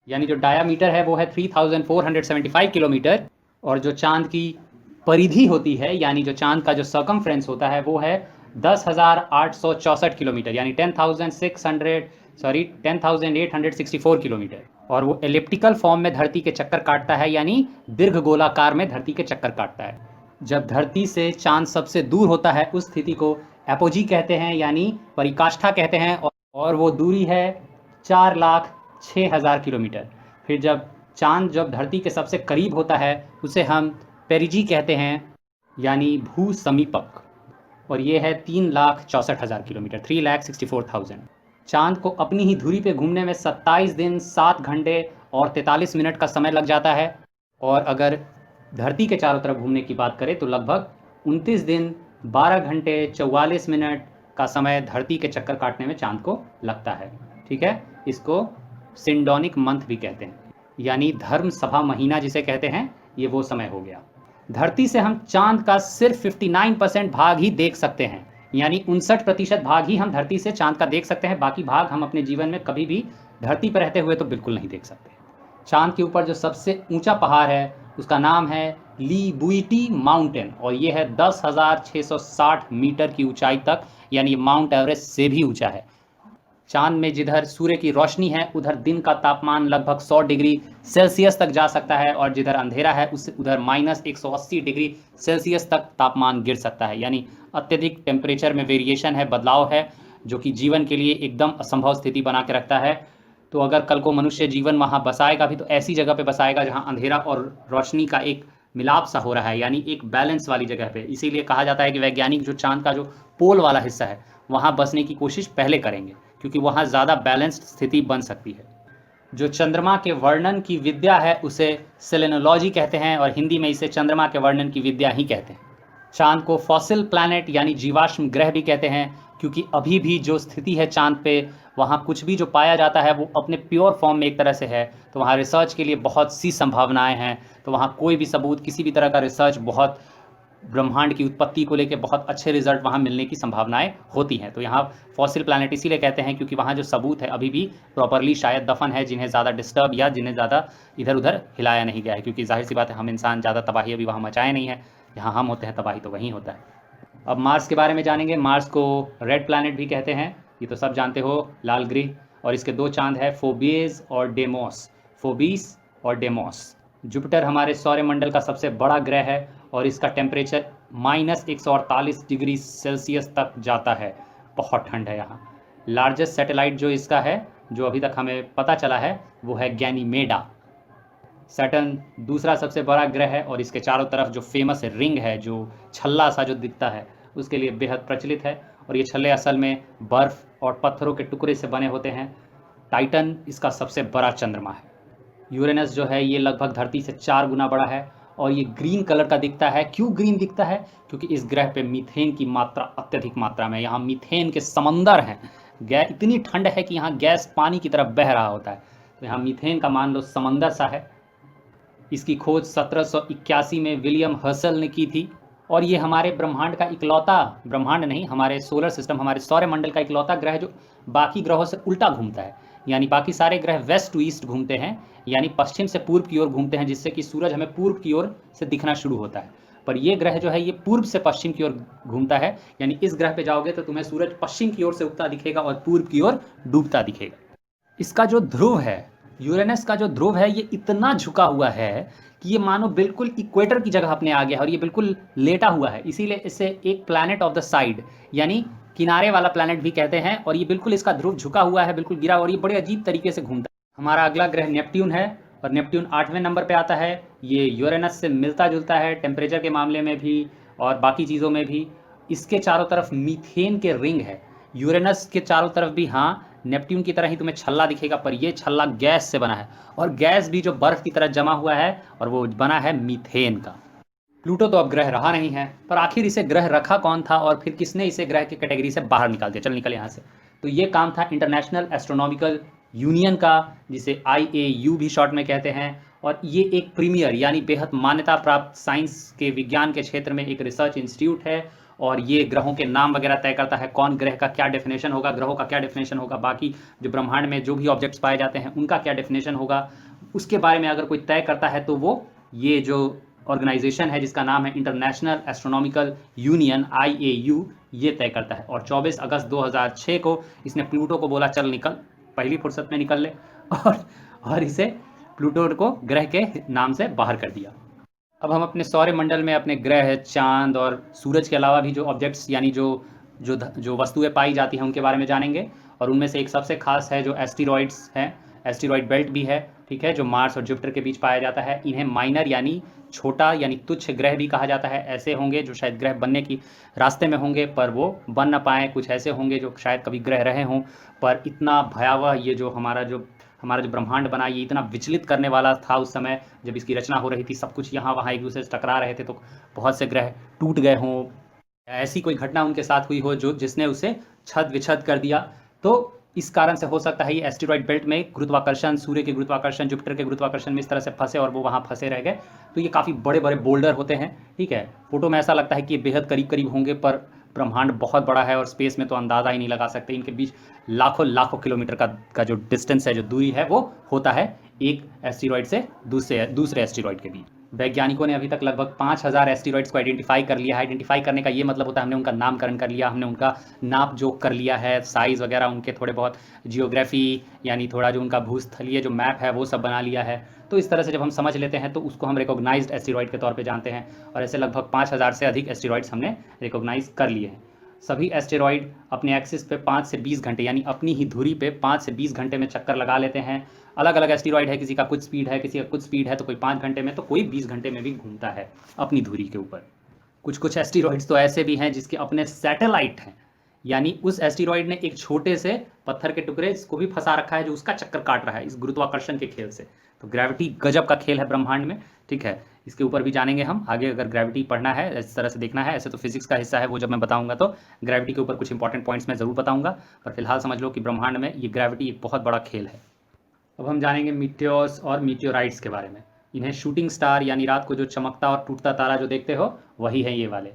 यानी जो डायामीटर है वो है 3475 किलोमीटर, और जो चांद की परिधि होती है, यानी जो चांद का जो सर्कमफ्रेंस होता है वो है 10,864 किलोमीटर, यानी 10,864 किलोमीटर। और वो एलिप्टिकल फॉर्म में धरती के चक्कर काटता है, यानी दीर्घ गोलाकार में धरती के चक्कर काटता है। जब धरती से चांद सबसे दूर होता है उस स्थिति को एपोजी कहते हैं, यानी परिकाष्ठा कहते हैं, और वो दूरी है 4,06,000 किलोमीटर। फिर जब चांद जब धरती के सबसे करीब होता है उसे हम पेरिजी कहते हैं, यानी भू समीपक, और ये है 3,64,000 किलोमीटर, 3,64,000। चांद को अपनी ही धुरी पे घूमने में 27 दिन 7 घंटे और 43 मिनट का समय लग जाता है, और अगर धरती के चारों तरफ घूमने की बात करें तो लगभग 29 दिन 12 घंटे 44 मिनट का समय धरती के चक्कर काटने में चांद को लगता है। ठीक है, इसको सिंडोनिक मंथ भी कहते हैं, यानी धर्म सभा महीना जिसे कहते हैं, ये वो समय हो गया। धरती से हम चांद का सिर्फ 59% भाग ही देख सकते हैं, यानी 59% भाग ही हम धरती से चांद का देख सकते हैं। बाकी भाग हम अपने जीवन में कभी भी धरती पर रहते हुए तो बिल्कुल नहीं देख सकते। चांद के ऊपर जो सबसे ऊंचा पहाड़ है उसका नाम है ली बुइटी माउंटेन, और ये है 10,660 मीटर की ऊंचाई तक, यानी माउंट एवरेस्ट से भी ऊंचा है। चांद में जिधर सूर्य की रोशनी है उधर दिन का तापमान लगभग 100 डिग्री सेल्सियस तक जा सकता है, और जिधर अंधेरा है उससे उधर -180 डिग्री सेल्सियस तक तापमान गिर सकता है, यानी अत्यधिक टेम्परेचर में वेरिएशन है, बदलाव है, जो कि जीवन के लिए एकदम असंभव स्थिति बना के रखता है। तो अगर कल को मनुष्य जीवन वहाँ बसाएगा भी तो ऐसी जगह पे बसाएगा जहाँ अंधेरा और रोशनी का एक मिलाप सा हो रहा है, यानी एक बैलेंस वाली जगह पे। इसीलिए कहा जाता है कि वैज्ञानिक जो चांद का जो पोल वाला हिस्सा है वहाँ बसने की कोशिश पहले करेंगे, क्योंकि वहाँ ज़्यादा बैलेंस्ड स्थिति बन सकती है। जो चंद्रमा के वर्णन की विद्या है उसे सेलेनोलॉजी कहते हैं, और हिंदी में इसे चंद्रमा के वर्णन की विद्या ही कहते हैं। चांद को फॉसिल प्लैनेट यानी जीवाश्म ग्रह भी कहते हैं, क्योंकि अभी भी जो स्थिति है चांद पे, वहाँ कुछ भी जो पाया जाता है वो अपने प्योर फॉर्म में एक तरह से है। तो वहाँ रिसर्च के लिए बहुत सी संभावनाएं हैं। तो वहाँ कोई भी सबूत, किसी भी तरह का रिसर्च, बहुत ब्रह्मांड की उत्पत्ति को लेकर बहुत अच्छे रिजल्ट वहाँ मिलने की संभावनाएं होती हैं। तो यहाँ फॉसिल प्लैनेट इसीलिए कहते हैं क्योंकि वहाँ जो सबूत है अभी भी प्रॉपरली शायद दफन है, जिन्हें ज़्यादा डिस्टर्ब या जिन्हें ज़्यादा इधर उधर हिलाया नहीं गया है, क्योंकि जाहिर सी बात है हम इंसान ज़्यादा तबाही अभी वहाँ मचाए नहीं है। जहाँ हम होते हैं तबाही तो वहीं होता है। अब मार्स के बारे में जानेंगे। मार्स को रेड प्लैनेट भी कहते हैं, ये तो सब जानते हो, लाल ग्रह, और इसके 2 चांद है, फोबियस और डेमोस, फोबीस और डेमोस। जुपिटर हमारे सौरमंडल का सबसे बड़ा ग्रह है और इसका टेम्परेचर -148 डिग्री सेल्सियस तक जाता है, बहुत ठंड है यहाँ। लार्जेस्ट सैटेलाइट जो इसका है, जो अभी तक हमें पता चला है, वो है गैनीमेडा। सैटर्न दूसरा सबसे बड़ा ग्रह है और इसके चारों तरफ जो फेमस रिंग है, जो छल्ला सा जो दिखता है, उसके लिए बेहद प्रचलित है, और ये छल्ले असल में बर्फ़ और पत्थरों के टुकड़े से बने होते हैं। टाइटन इसका सबसे बड़ा चंद्रमा है। यूरेनस जो है ये लगभग धरती से 4 गुना बड़ा है और ये ग्रीन कलर का दिखता है। क्यों ग्रीन दिखता है? क्योंकि इस ग्रह पे मीथेन की मात्रा अत्यधिक मात्रा में, यहाँ मीथेन के समंदर हैं। गैस इतनी ठंड है कि यहाँ गैस पानी की तरफ बह रहा होता है, तो यहाँ मीथेन का मान लो समंदर सा है। इसकी खोज 1781 में विलियम हर्सल ने की थी, और ये हमारे ब्रह्मांड का इकलौता, ब्रह्मांड नहीं, हमारे सोलर सिस्टम, हमारे सौरमंडल का इकलौता ग्रह जो बाकी ग्रहों से उल्टा घूमता है। यानी बाकी सारे ग्रह वेस्ट टू ईस्ट घूमते हैं, यानी पश्चिम से पूर्व की ओर घूमते हैं, जिससे कि सूरज हमें पूर्व की ओर से दिखना शुरू होता है। पर ये ग्रह जो है ये पूर्व से पश्चिम की ओर घूमता है, यानी इस ग्रह पे जाओगे तो तुम्हें सूरज पश्चिम की ओर से उगता दिखेगा और पूर्व की ओर डूबता दिखेगा। इसका जो ध्रुव है, यूरेनस का जो ध्रुव है, ये इतना झुका हुआ है कि ये मानो बिल्कुल इक्वेटर की जगह अपने आ गया है, और ये बिल्कुल लेटा हुआ है, इसीलिए इसे एक प्लैनेट ऑफ द साइड यानी किनारे वाला प्लैनेट भी कहते हैं। और ये बिल्कुल इसका ध्रुव झुका हुआ है, बिल्कुल गिरा, और ये बड़े अजीब तरीके से घूमता है। हमारा अगला ग्रह नेपट्यून है, और नेपट्यून 8वें नंबर पे आता है। ये यूरेनस से मिलता जुलता है टेम्परेचर के मामले में भी और बाकी चीज़ों में भी। इसके चारों तरफ मीथेन के रिंग है। यूरेनस के चारों तरफ भी हाँ नेपट्यून की तरह ही तुम्हें छल्ला दिखेगा, पर ये छल्ला गैस से बना है, और गैस भी जो बर्फ़ की तरह जमा हुआ है, और वो बना है मीथेन का। प्लूटो तो अब ग्रह रहा नहीं है, पर आखिर इसे ग्रह रखा कौन था और फिर किसने इसे ग्रह की कैटेगरी से बाहर निकाल दिया? चल निकल यहाँ से। तो ये काम था इंटरनेशनल एस्ट्रोनॉमिकल यूनियन का, जिसे IAU भी शॉर्ट में कहते हैं, और ये एक प्रीमियर यानी बेहद मान्यता प्राप्त साइंस के विज्ञान के क्षेत्र में एक रिसर्च इंस्टीट्यूट है और ये ग्रहों के नाम वगैरह तय करता है, कौन ग्रह का क्या डेफिनेशन होगा, ग्रहों का क्या डेफिनेशन होगा, बाकी जो ब्रह्मांड में जो भी ऑब्जेक्ट्स पाए जाते हैं उनका क्या डेफिनेशन होगा, उसके बारे में अगर कोई तय करता है तो वो ये जो ऑर्गेनाइजेशन है जिसका नाम है इंटरनेशनल एस्ट्रोनॉमिकल यूनियन IAU, ये तय करता है। और 24 अगस्त 2006 को इसने प्लूटो को बोला चल निकल, पहली फुर्सत में निकल ले, और इसे प्लूटो को ग्रह के नाम से बाहर कर दिया। अब हम अपने सौरमंडल में अपने ग्रह, चांद और सूरज के अलावा भी जो ऑब्जेक्ट्स यानी जो वस्तुएं पाई जाती हैं उनके बारे में जानेंगे। और उनमें से एक सबसे खास है जो एस्टेरॉइड्स हैं, एस्टेरॉइड बेल्ट भी है, ठीक है, जो मार्स और जुपिटर के बीच पाया जाता है। इन्हें माइनर यानी छोटा यानी तुच्छ ग्रह भी कहा जाता है। ऐसे होंगे जो शायद ग्रह बनने की रास्ते में होंगे पर वो बन ना पाए, कुछ ऐसे होंगे जो शायद कभी ग्रह रहे हों पर इतना भयावह ये जो हमारा जो ब्रह्मांड बना ये इतना विचलित करने वाला था उस समय जब इसकी रचना हो रही थी, सब कुछ यहाँ वहाँ एक दूसरे से टकरा रहे थे, तो बहुत से ग्रह टूट गए हों, ऐसी कोई घटना उनके साथ हुई हो जिसने उसे छद विछद कर दिया। तो इस कारण से हो सकता है ये एस्टेरॉइड बेल्ट में गुरुत्वाकर्षण, सूर्य के गुरुत्वाकर्षण, जुपिटर के गुरुत्वाकर्षण में इस तरह से फंसे और वो वहाँ फंसे रह गए। तो ये काफ़ी बड़े बड़े बोल्डर होते हैं, ठीक है। फोटो में ऐसा लगता है कि ये बेहद करीब करीब होंगे पर ब्रह्मांड बहुत बड़ा है और स्पेस में तो अंदाज़ा ही नहीं लगा सकते। इनके बीच लाखों लाखों किलोमीटर का जो डिस्टेंस है, जो दूरी है, वो होता है एक एस्टेरॉइड से दूसरे एस्टेरॉइड के बीच। वैज्ञानिकों ने अभी तक लगभग 5000 एस्टेरॉइड्स को आइडेंटिफाई कर लिया है। आइडेंटिफाई करने का ये मतलब होता है हमने उनका नामकरण कर लिया, हमने उनका नाप जोख कर लिया है, साइज़ वगैरह, उनके थोड़े बहुत जियोग्राफी यानी थोड़ा जो उनका भूस्थलीय जो मैप है वो सब बना लिया है। तो इस तरह से जब हम समझ लेते हैं तो उसको हम रिकॉग्नाइज्ड एस्टेरॉइड के तौर पे जानते हैं और ऐसे लगभग 5000 से अधिक एस्टेरॉइड्स हमने रिकॉग्नाइज कर लिए हैं। सभी एस्टेरॉइड अपने एक्सिस पे 5 से 20 घंटे यानी अपनी ही धुरी पे 5 से 20 घंटे में चक्कर लगा लेते हैं। अलग अलग एस्टेरॉइड है, किसी का कुछ स्पीड है, किसी का कुछ स्पीड है, तो कोई 5 घंटे में तो कोई 20 घंटे में भी घूमता है अपनी धुरी के ऊपर। कुछ एस्टेरॉइड्स तो ऐसे भी हैं जिसके अपने सैटेलाइट हैं, यानी उस एस्टेरॉइड ने एक छोटे से पत्थर के टुकड़े को भी फंसा रखा है जो उसका चक्कर काट रहा है इस गुरुत्वाकर्षण के खेल से। तो ग्रेविटी गजब का खेल है ब्रह्मांड में, ठीक है। इसके ऊपर भी जानेंगे हम आगे, अगर ग्रेविटी पढ़ना है, इस तरह से देखना है, ऐसे तो फिजिक्स का हिस्सा है वो जब मैं बताऊंगा तो ग्रेविटी के ऊपर कुछ इंपॉर्टेंट पॉइंट्स मैं ज़रूर बताऊंगा, पर फिलहाल समझ लो कि ब्रह्मांड में ये ग्रेविटी एक बहुत बड़ा खेल है। अब हम जानेंगे मीटियोर्स और मीटियोराइट्स के बारे में। इन्हें शूटिंग स्टार यानी रात को जो चमकता और टूटता तारा जो देखते हो वही है ये वाले।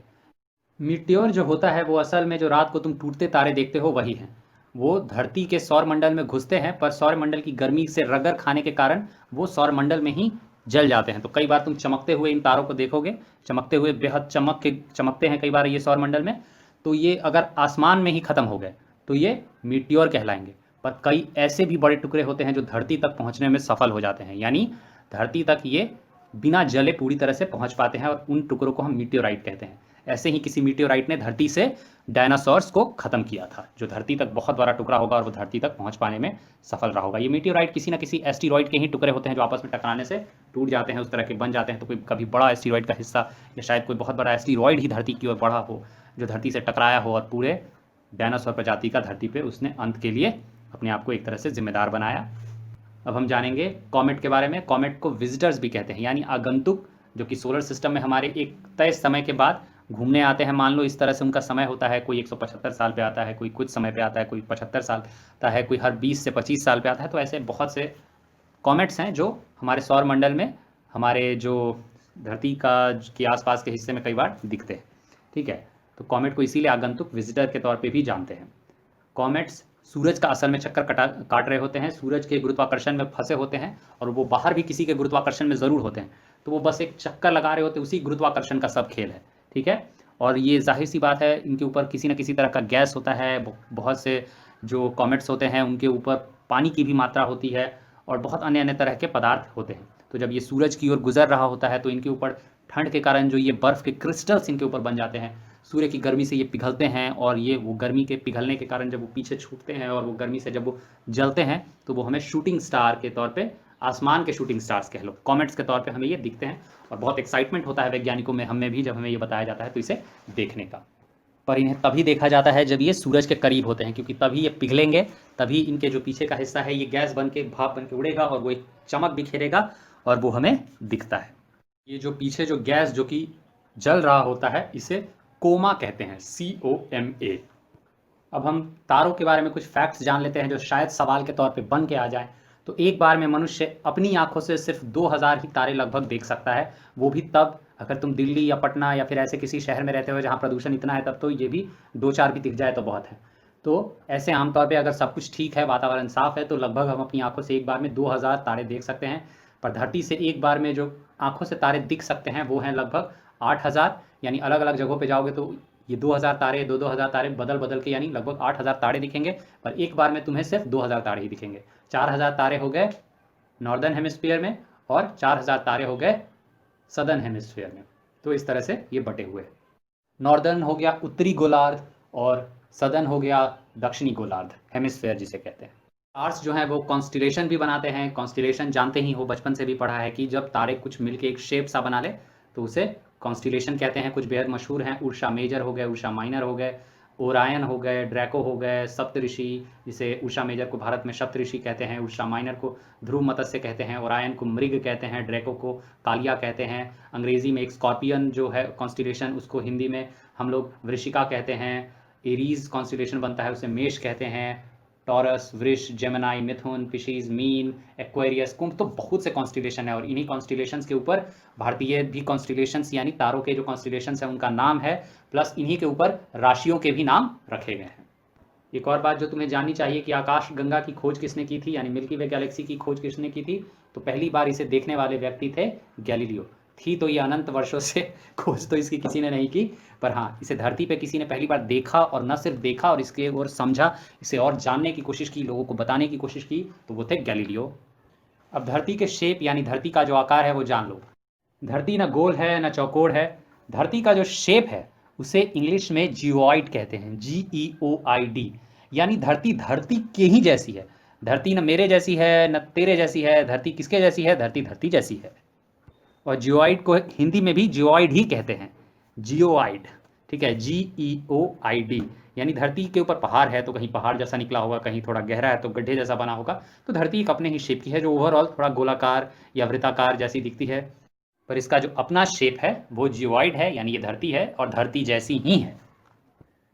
मीटियोर जो होता है वो असल में जो रात को तुम टूटते तारे देखते हो वही हैं। वो धरती के सौरमंडल में घुसते हैं पर सौरमंडल की गर्मी से रगड़ खाने के कारण वो सौरमंडल में ही जल जाते हैं। तो कई बार तुम चमकते हुए इन तारों को देखोगे, चमकते हुए बेहद चमकते हैं कई बार ये सौरमंडल में, तो ये अगर आसमान में ही ख़त्म हो गए तो ये मीटियोर कहलाएंगे। पर कई ऐसे भी बड़े टुकड़े होते हैं जो धरती तक पहुंचने में सफल हो जाते हैं, यानी धरती तक ये बिना जले पूरी तरह से पहुंच पाते हैं और उन टुकड़ों को हम मीटियोराइट कहते हैं। ऐसे ही किसी मीटियोराइट ने धरती से डायनासोर्स को ख़त्म किया था, जो धरती तक बहुत बड़ा टुकड़ा होगा और वो धरती तक पहुंच पाने में सफल रहा होगा। ये मीटियोराइट किसी न किसी एस्टेरॉइड के ही टुकड़े होते हैं जो आपस में टकराने से टूट जाते हैं, उस तरह के बन जाते हैं। तो कोई कभी बड़ा एस्टेरॉइड का हिस्सा या शायद कोई बहुत बड़ा एस्टेरॉइड ही धरती की ओर बढ़ा हो, जो धरती से टकराया हो और पूरे डायनासोर प्रजाति का धरती पर उसने अंत के लिए अपने आप को एक तरह से जिम्मेदार बनाया। अब हम जानेंगे कॉमेट के बारे में। कॉमेट को विजिटर्स भी कहते हैं, यानी आगंतुक, जो कि सोलर सिस्टम में हमारे एक तय समय के बाद घूमने आते हैं। मान लो इस तरह से उनका समय होता है, कोई 175 साल पे आता है, कोई कुछ समय पे आता है, कोई 75 साल आता है, कोई हर 20 से 25 साल पे आता है। तो ऐसे बहुत से कॉमेट्स हैं जो हमारे सौरमंडल में, हमारे जो धरती के आसपास के हिस्से में कई बार दिखते हैं, ठीक है। तो कॉमेट को इसीलिए आगंतुक, विजिटर के तौर पर भी जानते हैं। कॉमेट्स सूरज का असल में चक्कर काट रहे होते हैं, सूरज के गुरुत्वाकर्षण में फंसे होते हैं और वो बाहर भी किसी के गुरुत्वाकर्षण में ज़रूर होते हैं, तो वो बस एक चक्कर लगा रहे होते हैं, उसी गुरुत्वाकर्षण का सब खेल है, ठीक है। और ये जाहिर सी बात है इनके ऊपर किसी न किसी तरह का गैस होता है। बहुत से जो कॉमेट्स होते हैं उनके ऊपर पानी की भी मात्रा होती है और बहुत अन्य अन्य तरह के पदार्थ होते हैं। तो जब ये सूरज की ओर गुजर रहा होता है तो इनके ऊपर ठंड के कारण जो ये बर्फ़ के क्रिस्टल्स इनके ऊपर बन जाते हैं, सूर्य की गर्मी से ये पिघलते हैं और ये वो गर्मी के पिघलने के कारण जब वो पीछे छूटते हैं और वो गर्मी से जब वो जलते हैं तो वो हमें शूटिंग स्टार के तौर पे, आसमान के शूटिंग स्टार्स कह लो, कॉमेट्स के तौर पे हमें ये दिखते हैं। और बहुत एक्साइटमेंट होता है वैज्ञानिकों में, हमें भी, जब हमें ये बताया जाता है तो इसे देखने का। पर इन्हें तभी देखा जाता है जब ये सूरज के करीब होते हैं, क्योंकि तभी ये पिघलेंगे, तभी इनके जो पीछे का हिस्सा है ये गैस बन के, भाप बन के उड़ेगा और वो एक चमक बिखेरेगा और वो हमें दिखता है। ये जो पीछे जो गैस जो कि जल रहा होता है इसे कोमा कहते हैं, COMA। अब हम तारों के बारे में कुछ फैक्ट्स जान लेते हैं जो शायद सवाल के तौर पे बन के आ जाए। तो एक बार में मनुष्य अपनी आंखों से सिर्फ 2000 ही तारे लगभग देख सकता है, वो भी तब अगर तुम दिल्ली या पटना या फिर ऐसे किसी शहर में रहते हो जहाँ प्रदूषण इतना है, तब तो ये भी 2-4 भी दिख जाए तो बहुत है। तो ऐसे आमतौर पे अगर सब कुछ ठीक है, वातावरण साफ है, तो लगभग हम अपनी आंखों से एक बार में 2000 तारे देख सकते हैं। पर धरती से एक बार में जो आंखों से तारे दिख सकते हैं वो हैं लगभग 8000, यानी अलग अलग जगहों पे जाओगे तो ये 2000 तारे, 2-2000 तारे बदल बदल के यानी लगभग 8000 तारे दिखेंगे, पर एक बार में तुम्हें सिर्फ 2000 तारे ही दिखेंगे। 4000 तारे हो गए नॉर्दर्न हेमिस्फीयर में और 4000 तारे हो गए सदर्न हेमिस्फीयर में। तो इस तरह से ये बटे हुए हैं। नॉर्दर्न हो गया उत्तरी गोलार्ध और सदर्न हो गया दक्षिणी गोलार्ध, हेमिस्फीयर जिसे कहते हैं। स्टार्स जो हैं वो कॉन्स्टिलेशन भी बनाते हैं। कॉन्स्टिलेशन जानते ही हो, बचपन से भी पढ़ा है कि जब तारे कुछ मिलके एक शेप सा बना ले तो उसे कॉन्स्टिलेशन कहते हैं। कुछ बेहद मशहूर हैं, उर्सा मेजर हो गए, उर्सा माइनर हो गए, ओरायन हो गए, ड्रैको हो गए, सप्तऋषि, जिसे उषा मेजर को भारत में सप्तऋषि कहते हैं, उषा माइनर को ध्रुव मत्स्य कहते हैं, ओरायन को मृग कहते हैं, ड्रैको को कालिया कहते हैं। अंग्रेजी में एक स्कॉर्पियन जो है कॉन्स्टिलेशन, उसको हिंदी में हम लोग वृश्चिका कहते हैं। एरीज कॉन्स्टिलेशन बनता है, उसे मेष कहते हैं। टॉरस, वृष, जेमिनी, मिथुन, पिशीज, मीन, एक्वेरियस, कुंभ, तो बहुत से कॉन्स्टिलेशन है। और इन्हीं कॉन्स्टिलेशंस के ऊपर भारतीय भी कॉन्स्टिलेशंस यानी तारों के जो कॉन्स्टिलेशंस हैं उनका नाम है, प्लस इन्हीं के ऊपर राशियों के भी नाम रखे गए हैं। एक और बात जो तुम्हें जाननी चाहिए कि आकाश गंगा की खोज किसने की थी, यानी मिल्की वे गैलेक्सी की खोज किसने की थी, तो पहली बार इसे देखने वाले व्यक्ति थे गैलीलियो। थी तो ये अनंत वर्षों से खोज तो इसकी किसी ने नहीं की, पर हाँ इसे धरती पे किसी ने पहली बार देखा, और न सिर्फ देखा और इसके और समझा, इसे और जानने की कोशिश की, लोगों को बताने की कोशिश की, तो वो थे गैलीलियो। अब धरती के शेप यानी धरती का जो आकार है वो जान लो। धरती न गोल है न चौकोर है, धरती का जो शेप है उसे इंग्लिश में जियोइड कहते हैं, GEOID, यानी धरती धरती के ही जैसी है। धरती न मेरे जैसी है न तेरे जैसी है, धरती किसके जैसी है, धरती धरती जैसी है। और जियोइड को हिंदी में भी जियोइड ही कहते हैं, जियोइड, ठीक है, GEOID, यानी धरती के ऊपर पहाड़ है तो कहीं पहाड़ जैसा निकला होगा, कहीं थोड़ा गहरा है तो गड्ढे जैसा बना होगा। तो धरती एक अपने ही शेप की है जो ओवरऑल थोड़ा गोलाकार या वृत्ताकार जैसी दिखती है, पर इसका जो अपना शेप है वो जियोइड है, यानी ये धरती है और धरती जैसी ही है।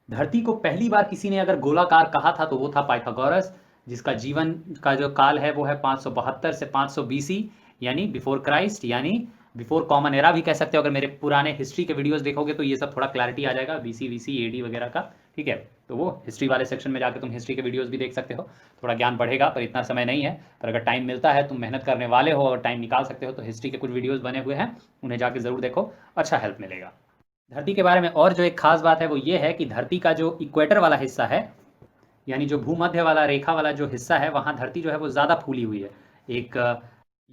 धरती को पहली बार किसी ने अगर गोलाकार कहा था तो वो था पाइथागोरस, जिसका जीवन का जो काल है वो है 572 से 500 BC, यानी बिफोर क्राइस्ट, यानी बिफोर कॉमन एरा भी कह सकते हो। अगर मेरे पुराने हिस्ट्री के वीडियोस देखोगे तो ये सब थोड़ा क्लैरिटी आ जाएगा, BC, VC, AD वगैरह का, ठीक है। तो वो हिस्ट्री वाले सेक्शन में जाकर तुम हिस्ट्री के वीडियोस भी देख सकते हो, थोड़ा ज्ञान बढ़ेगा, पर इतना समय नहीं है। पर अगर टाइम मिलता है, तुम मेहनत करने वाले हो और टाइम निकाल सकते हो, तो हिस्ट्री के कुछ वीडियोज़ बने हुए हैं, उन्हें जाकर ज़रूर देखो, अच्छा हेल्प मिलेगा। धरती के बारे में और जो एक खास बात है वो ये है कि धरती का जो इक्वेटर वाला हिस्सा है, यानी जो भूमध्य वाला रेखा वाला जो हिस्सा है, वहाँ धरती जो है वो ज़्यादा फूली हुई है। एक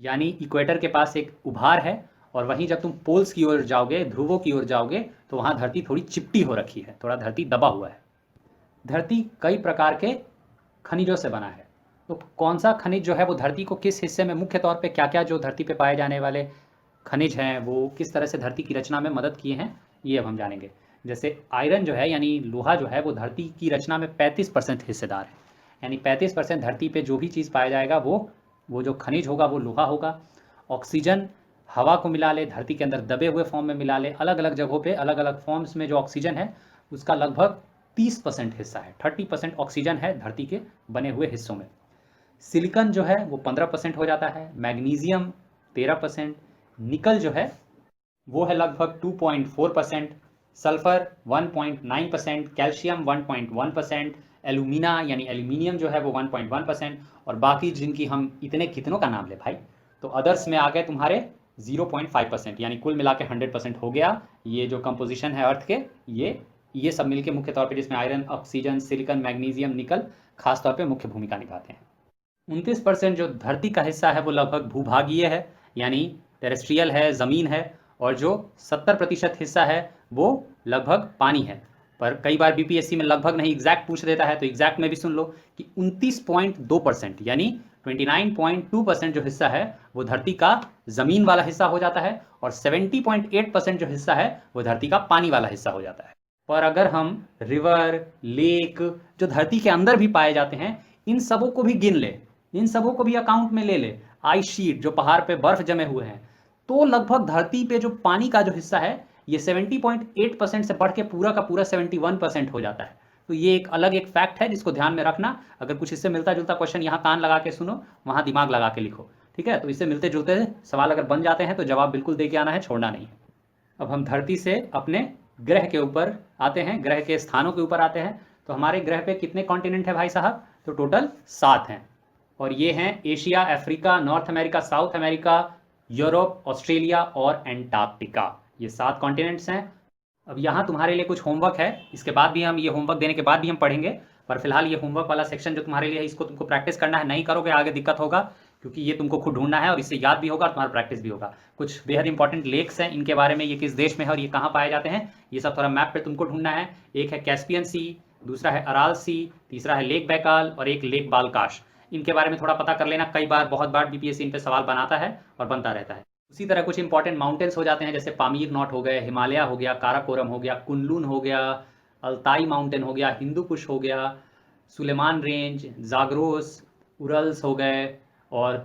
यानी इक्वेटर के पास एक उभार है, और वहीं जब तुम पोल्स की ओर जाओगे, ध्रुवों की ओर जाओगे, तो वहाँ धरती थोड़ी चिपटी हो रखी है, थोड़ा धरती दबा हुआ है। धरती कई प्रकार के खनिजों से बना है, तो कौन सा खनिज जो है वो धरती को किस हिस्से में, मुख्य तौर पे क्या क्या जो धरती पे पाए जाने वाले खनिज हैं वो किस तरह से धरती की रचना में मदद किए हैं, ये अब हम जानेंगे। जैसे आयरन जो है यानी लोहा जो है वो धरती की रचना में 35% हिस्सेदार है, यानी 35% धरती पे जो भी चीज़ पाया जाएगा वो जो खनिज होगा वो लोहा होगा। ऑक्सीजन हवा को मिला ले, धरती के अंदर दबे हुए फॉर्म में मिला ले, अलग अलग जगहों पे अलग अलग फॉर्म्स में जो ऑक्सीजन है उसका लगभग 30% हिस्सा है, 30% ऑक्सीजन है धरती के बने हुए हिस्सों में। सिलिकॉन जो है वो 15% हो जाता है, मैग्नीशियम 13%, निकल जो है वो है लगभग 2.4%, सल्फर 1.9%, कैल्शियम 1.1%, एल्यूमिना यानी एल्यूमिनियम जो है वो 1.1%, और बाकी जिनकी हम इतने कितनों का नाम ले भाई, तो अदर्स में आ गए तुम्हारे 0.5%, यानी कुल मिला के 100% हो गया। ये जो कंपोजिशन है अर्थ के, ये सब मिलके मुख्य तौर पे, जिसमें आयरन, ऑक्सीजन, सिलिकॉन, मैग्नीशियम, निकल खास तौर पे मुख्य भूमिका निभाते हैं। 29% जो धरती का हिस्सा है वो लगभग भूभागीय है, यानी टेरेस्ट्रियल है, ज़मीन है, और जो 70% हिस्सा है वो लगभग पानी है। पर कई बार BPSC में लगभग नहीं एग्जैक्ट पूछ देता है, तो एग्जैक्ट में भी सुन लो कि 29.2% यानी 29.2% जो हिस्सा है वो धरती का ज़मीन वाला हिस्सा हो जाता है, और 70.8% जो हिस्सा है वो धरती का पानी वाला हिस्सा हो जाता है। पर अगर हम रिवर, लेक जो धरती के अंदर भी पाए जाते हैं, इन सबों को भी गिन ले, इन सबों को भी अकाउंट में ले ले, आइस शीट जो पहाड़ पे बर्फ जमे हुए हैं, तो लगभग धरती पे जो पानी का जो हिस्सा है ये 70.8% से बढ़ के पूरा का पूरा 71% हो जाता है। तो ये एक अलग एक फैक्ट है जिसको ध्यान में रखना। अगर कुछ इससे मिलता जुलता क्वेश्चन यहाँ कान लगा के सुनो, वहाँ दिमाग लगा के लिखो, ठीक है। तो इससे मिलते जुलते सवाल अगर बन जाते हैं तो जवाब बिल्कुल दे के आना है, छोड़ना नहीं है। अब हम धरती से अपने ग्रह के ऊपर आते हैं, ग्रह के स्थानों के ऊपर आते हैं। तो हमारे ग्रह पे कितने कॉन्टिनेंट है भाई साहब? तो टोटल 7 हैं, और ये हैं Asia, Africa, north America, south America, Europe, Australia और एंटार्क्टिका। ये 7 कॉन्टिनेंट्स हैं। अब यहाँ तुम्हारे लिए कुछ होमवर्क है, इसके बाद भी हम ये होमवर्क देने के बाद भी हम पढ़ेंगे, पर फिलहाल ये होमवर्क वाला सेक्शन जो तुम्हारे लिए है इसको तुमको प्रैक्टिस करना है। नहीं करोगे आगे दिक्कत होगा, क्योंकि ये तुमको खुद ढूंढना है और इससे याद भी होगा और तुम्हारा प्रैक्टिस भी होगा। कुछ बेहद इंपॉर्टेंट लेक्स हैं, इनके बारे में, ये किस देश में है और ये कहाँ पाए जाते हैं, ये सब थोड़ा मैप पे तुमको ढूंढना है। एक है कैस्पियन सी, दूसरा है अराल सी, तीसरा है लेक बैकाल और एक लेक बालकाश। इनके बारे में थोड़ा पता कर लेना, कई बार बहुत बार बीपीएससी इन पे सवाल बनाता है और बनता रहता है। उसी तरह कुछ इंपॉर्टेंट माउंटेन्स हो जाते हैं, जैसे पामीर नॉट हो गए, हिमालय हो गया, काराकोरम हो गया, कुनलुन हो गया, अल्ताई माउंटेन हो गया, हिंदू कुश हो गया, सुलेमान रेंज, जागरोस, उरल्स हो गए और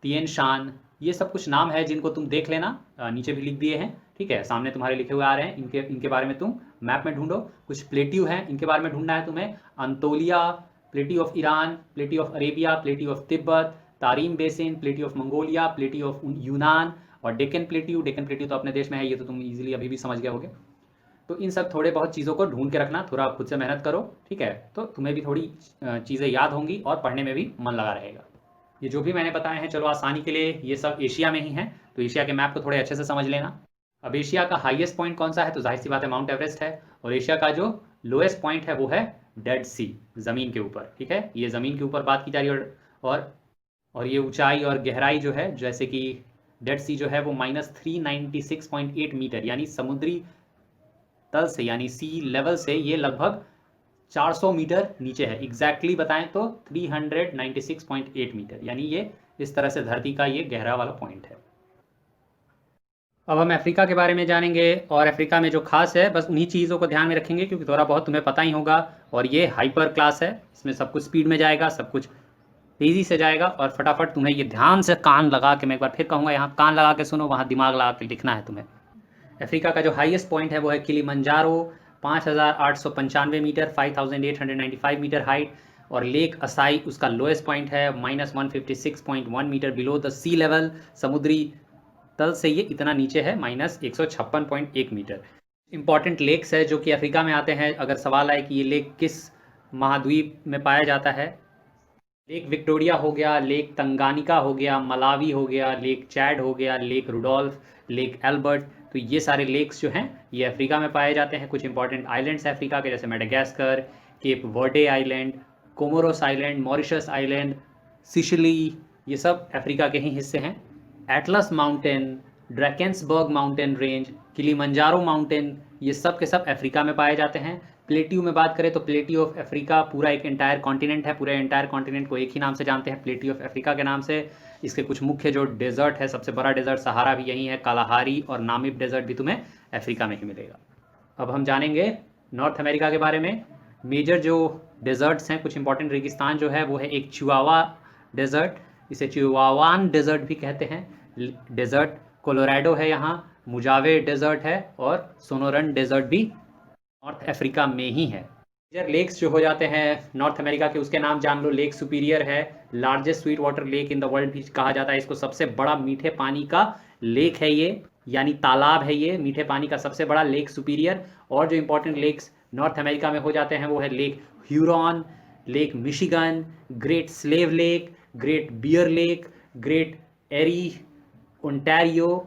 तिएन शान। ये सब कुछ नाम है जिनको तुम देख लेना, नीचे भी लिख दिए हैं, ठीक है, सामने तुम्हारे लिखे हुए आ रहे हैं। इनके बारे में तुम मैप में ढूंढो। कुछ प्लेट्यू हैं, इनके बारे में ढूंढना है तुम्हें। अंतोलिया, प्लेटी ऑफ ईरान, प्लेटी ऑफ अरेबिया, प्लेटी ऑफ तिब्बत, तारीम बेसिन, प्लेटी ऑफ मंगोलिया, प्लेटी ऑफ यूनान और डेक्कन प्लेट्यू। डेक्कन प्लेट्यू तो अपने देश में है, ये तो तुम इजीली अभी भी समझ गए होगे। तो इन सब थोड़े बहुत चीज़ों को ढूंढ के रखना, थोड़ा खुद से मेहनत करो, ठीक है, तो तुम्हें भी थोड़ी चीज़ें याद होंगी और पढ़ने में भी मन लगा रहेगा। ये जो भी मैंने बताए हैं, चलो आसानी के लिए ये सब एशिया में ही हैं, तो एशिया के मैप को थोड़े अच्छे से समझ लेना। अब एशिया का हाईएस्ट पॉइंट कौन सा है? तो जाहिर सी बात है माउंट एवरेस्ट है। और एशिया का जो लोएस्ट पॉइंट है वो है डेड सी, ज़मीन के ऊपर, ठीक है, ये ज़मीन के ऊपर बात की जा रही है। और ये ऊंचाई और गहराई जो है, जैसे कि डेड सी जो है वो -396.8 मीटर, यानी समुद्री तल से, यानी सी लेवल से ये लगभग 400 मीटर नीचे है। एग्जैक्टली बताएं तो 396.8 मीटर, यानी ये इस तरह से धरती का ये गहरा वाला पॉइंट है। अब हम अफ्रीका के बारे में जानेंगे, और अफ्रीका में जो खास है, बस उन्हीं चीज़ों को ध्यान में रखेंगे क्योंकि थोड़ा बहुत तुम्हें पता ही होगा। और ये हाइपर क्लास है, इसमें सब कुछ स्पीड में जाएगा, सब कुछ तेज़ी से जाएगा, और फटाफट तुम्हें ये ध्यान से कान लगा के, मैं एक बार फिर कहूँगा, यहाँ कान लगा के सुनो, वहाँ दिमाग लगा के लिखना है तुम्हें। अफ्रीका का जो हाईएस्ट पॉइंट है वो है किलिमंजारो, 5895 मीटर, 5895 मीटर हाइट। और लेक असाई उसका लोएस्ट पॉइंट है, -156.1 metre below the sea level, समुद्री तल से ये इतना नीचे है, -156.1 मीटर। इंपॉर्टेंट लेक्स है जो कि अफ्रीका में आते हैं। अगर सवाल आए कि ये लेक किस महाद्वीप में पाया जाता है, लेक विक्टोरिया हो गया, लेक तंगानिका हो गया, मलावी हो गया, लेक चैड हो गया, लेक रुडोल्फ, लेक एल्बर्ट। तो ये सारे लेक्स जो हैं ये अफ्रीका में पाए जाते हैं। कुछ इंपॉर्टेंट आइलैंड्स हैं अफ्रीका के, जैसे Madagascar, Cape Verde island, Comoros island, Mauritius island, Sicily, ये सब अफ्रीका के ही हिस्से हैं। Atlas mountain, Drakensberg mountain range, Kilimanjaro mountain, ये सब के सब अफ्रीका में पाए जाते हैं। प्लेट्यू में बात करें तो प्लेट्यू ऑफ अफ्रीका पूरा एक एंटायर कॉन्टिनेंट है, पूरे एंटायर कॉन्टिनेंट को एक ही नाम से जानते हैं, प्लेट्यू ऑफ अफ्रीका के नाम से। इसके कुछ मुख्य जो डेजर्ट है, सबसे बड़ा डेजर्ट सहारा भी यही है, कालाहारी और नामिब डेजर्ट भी तुम्हें अफ्रीका में ही मिलेगा। अब हम जानेंगे नॉर्थ अमेरिका के बारे में। मेजर जो डेजर्ट्स हैं, कुछ इंपॉर्टेंट रेगिस्तान जो है वो है एक चिवावा डेजर्ट, इसे चिवावान डेजर्ट भी कहते हैं। डेजर्ट कोलोराडो है यहाँ, मुजावे डेजर्ट है और सोनोरन डेजर्ट भी नॉर्थ अफ्रीका में ही है। मेजर लेक्स जो हो जाते हैं नॉर्थ अमेरिका के, उसके नाम जान लो। लेक सुपीरियर है, largest sweet water lake in the world भी कहा जाता है इसको, सबसे बड़ा मीठे पानी का लेक है ये, यानी तालाब है ये, मीठे पानी का सबसे बड़ा लेक सुपीरियर। और जो इंपॉर्टेंट लेक्स नॉर्थ अमेरिका में हो जाते हैं वो है Lake Huron, Lake Michigan, Great Slave Lake, Great Bear Lake, Great Erie Ontario,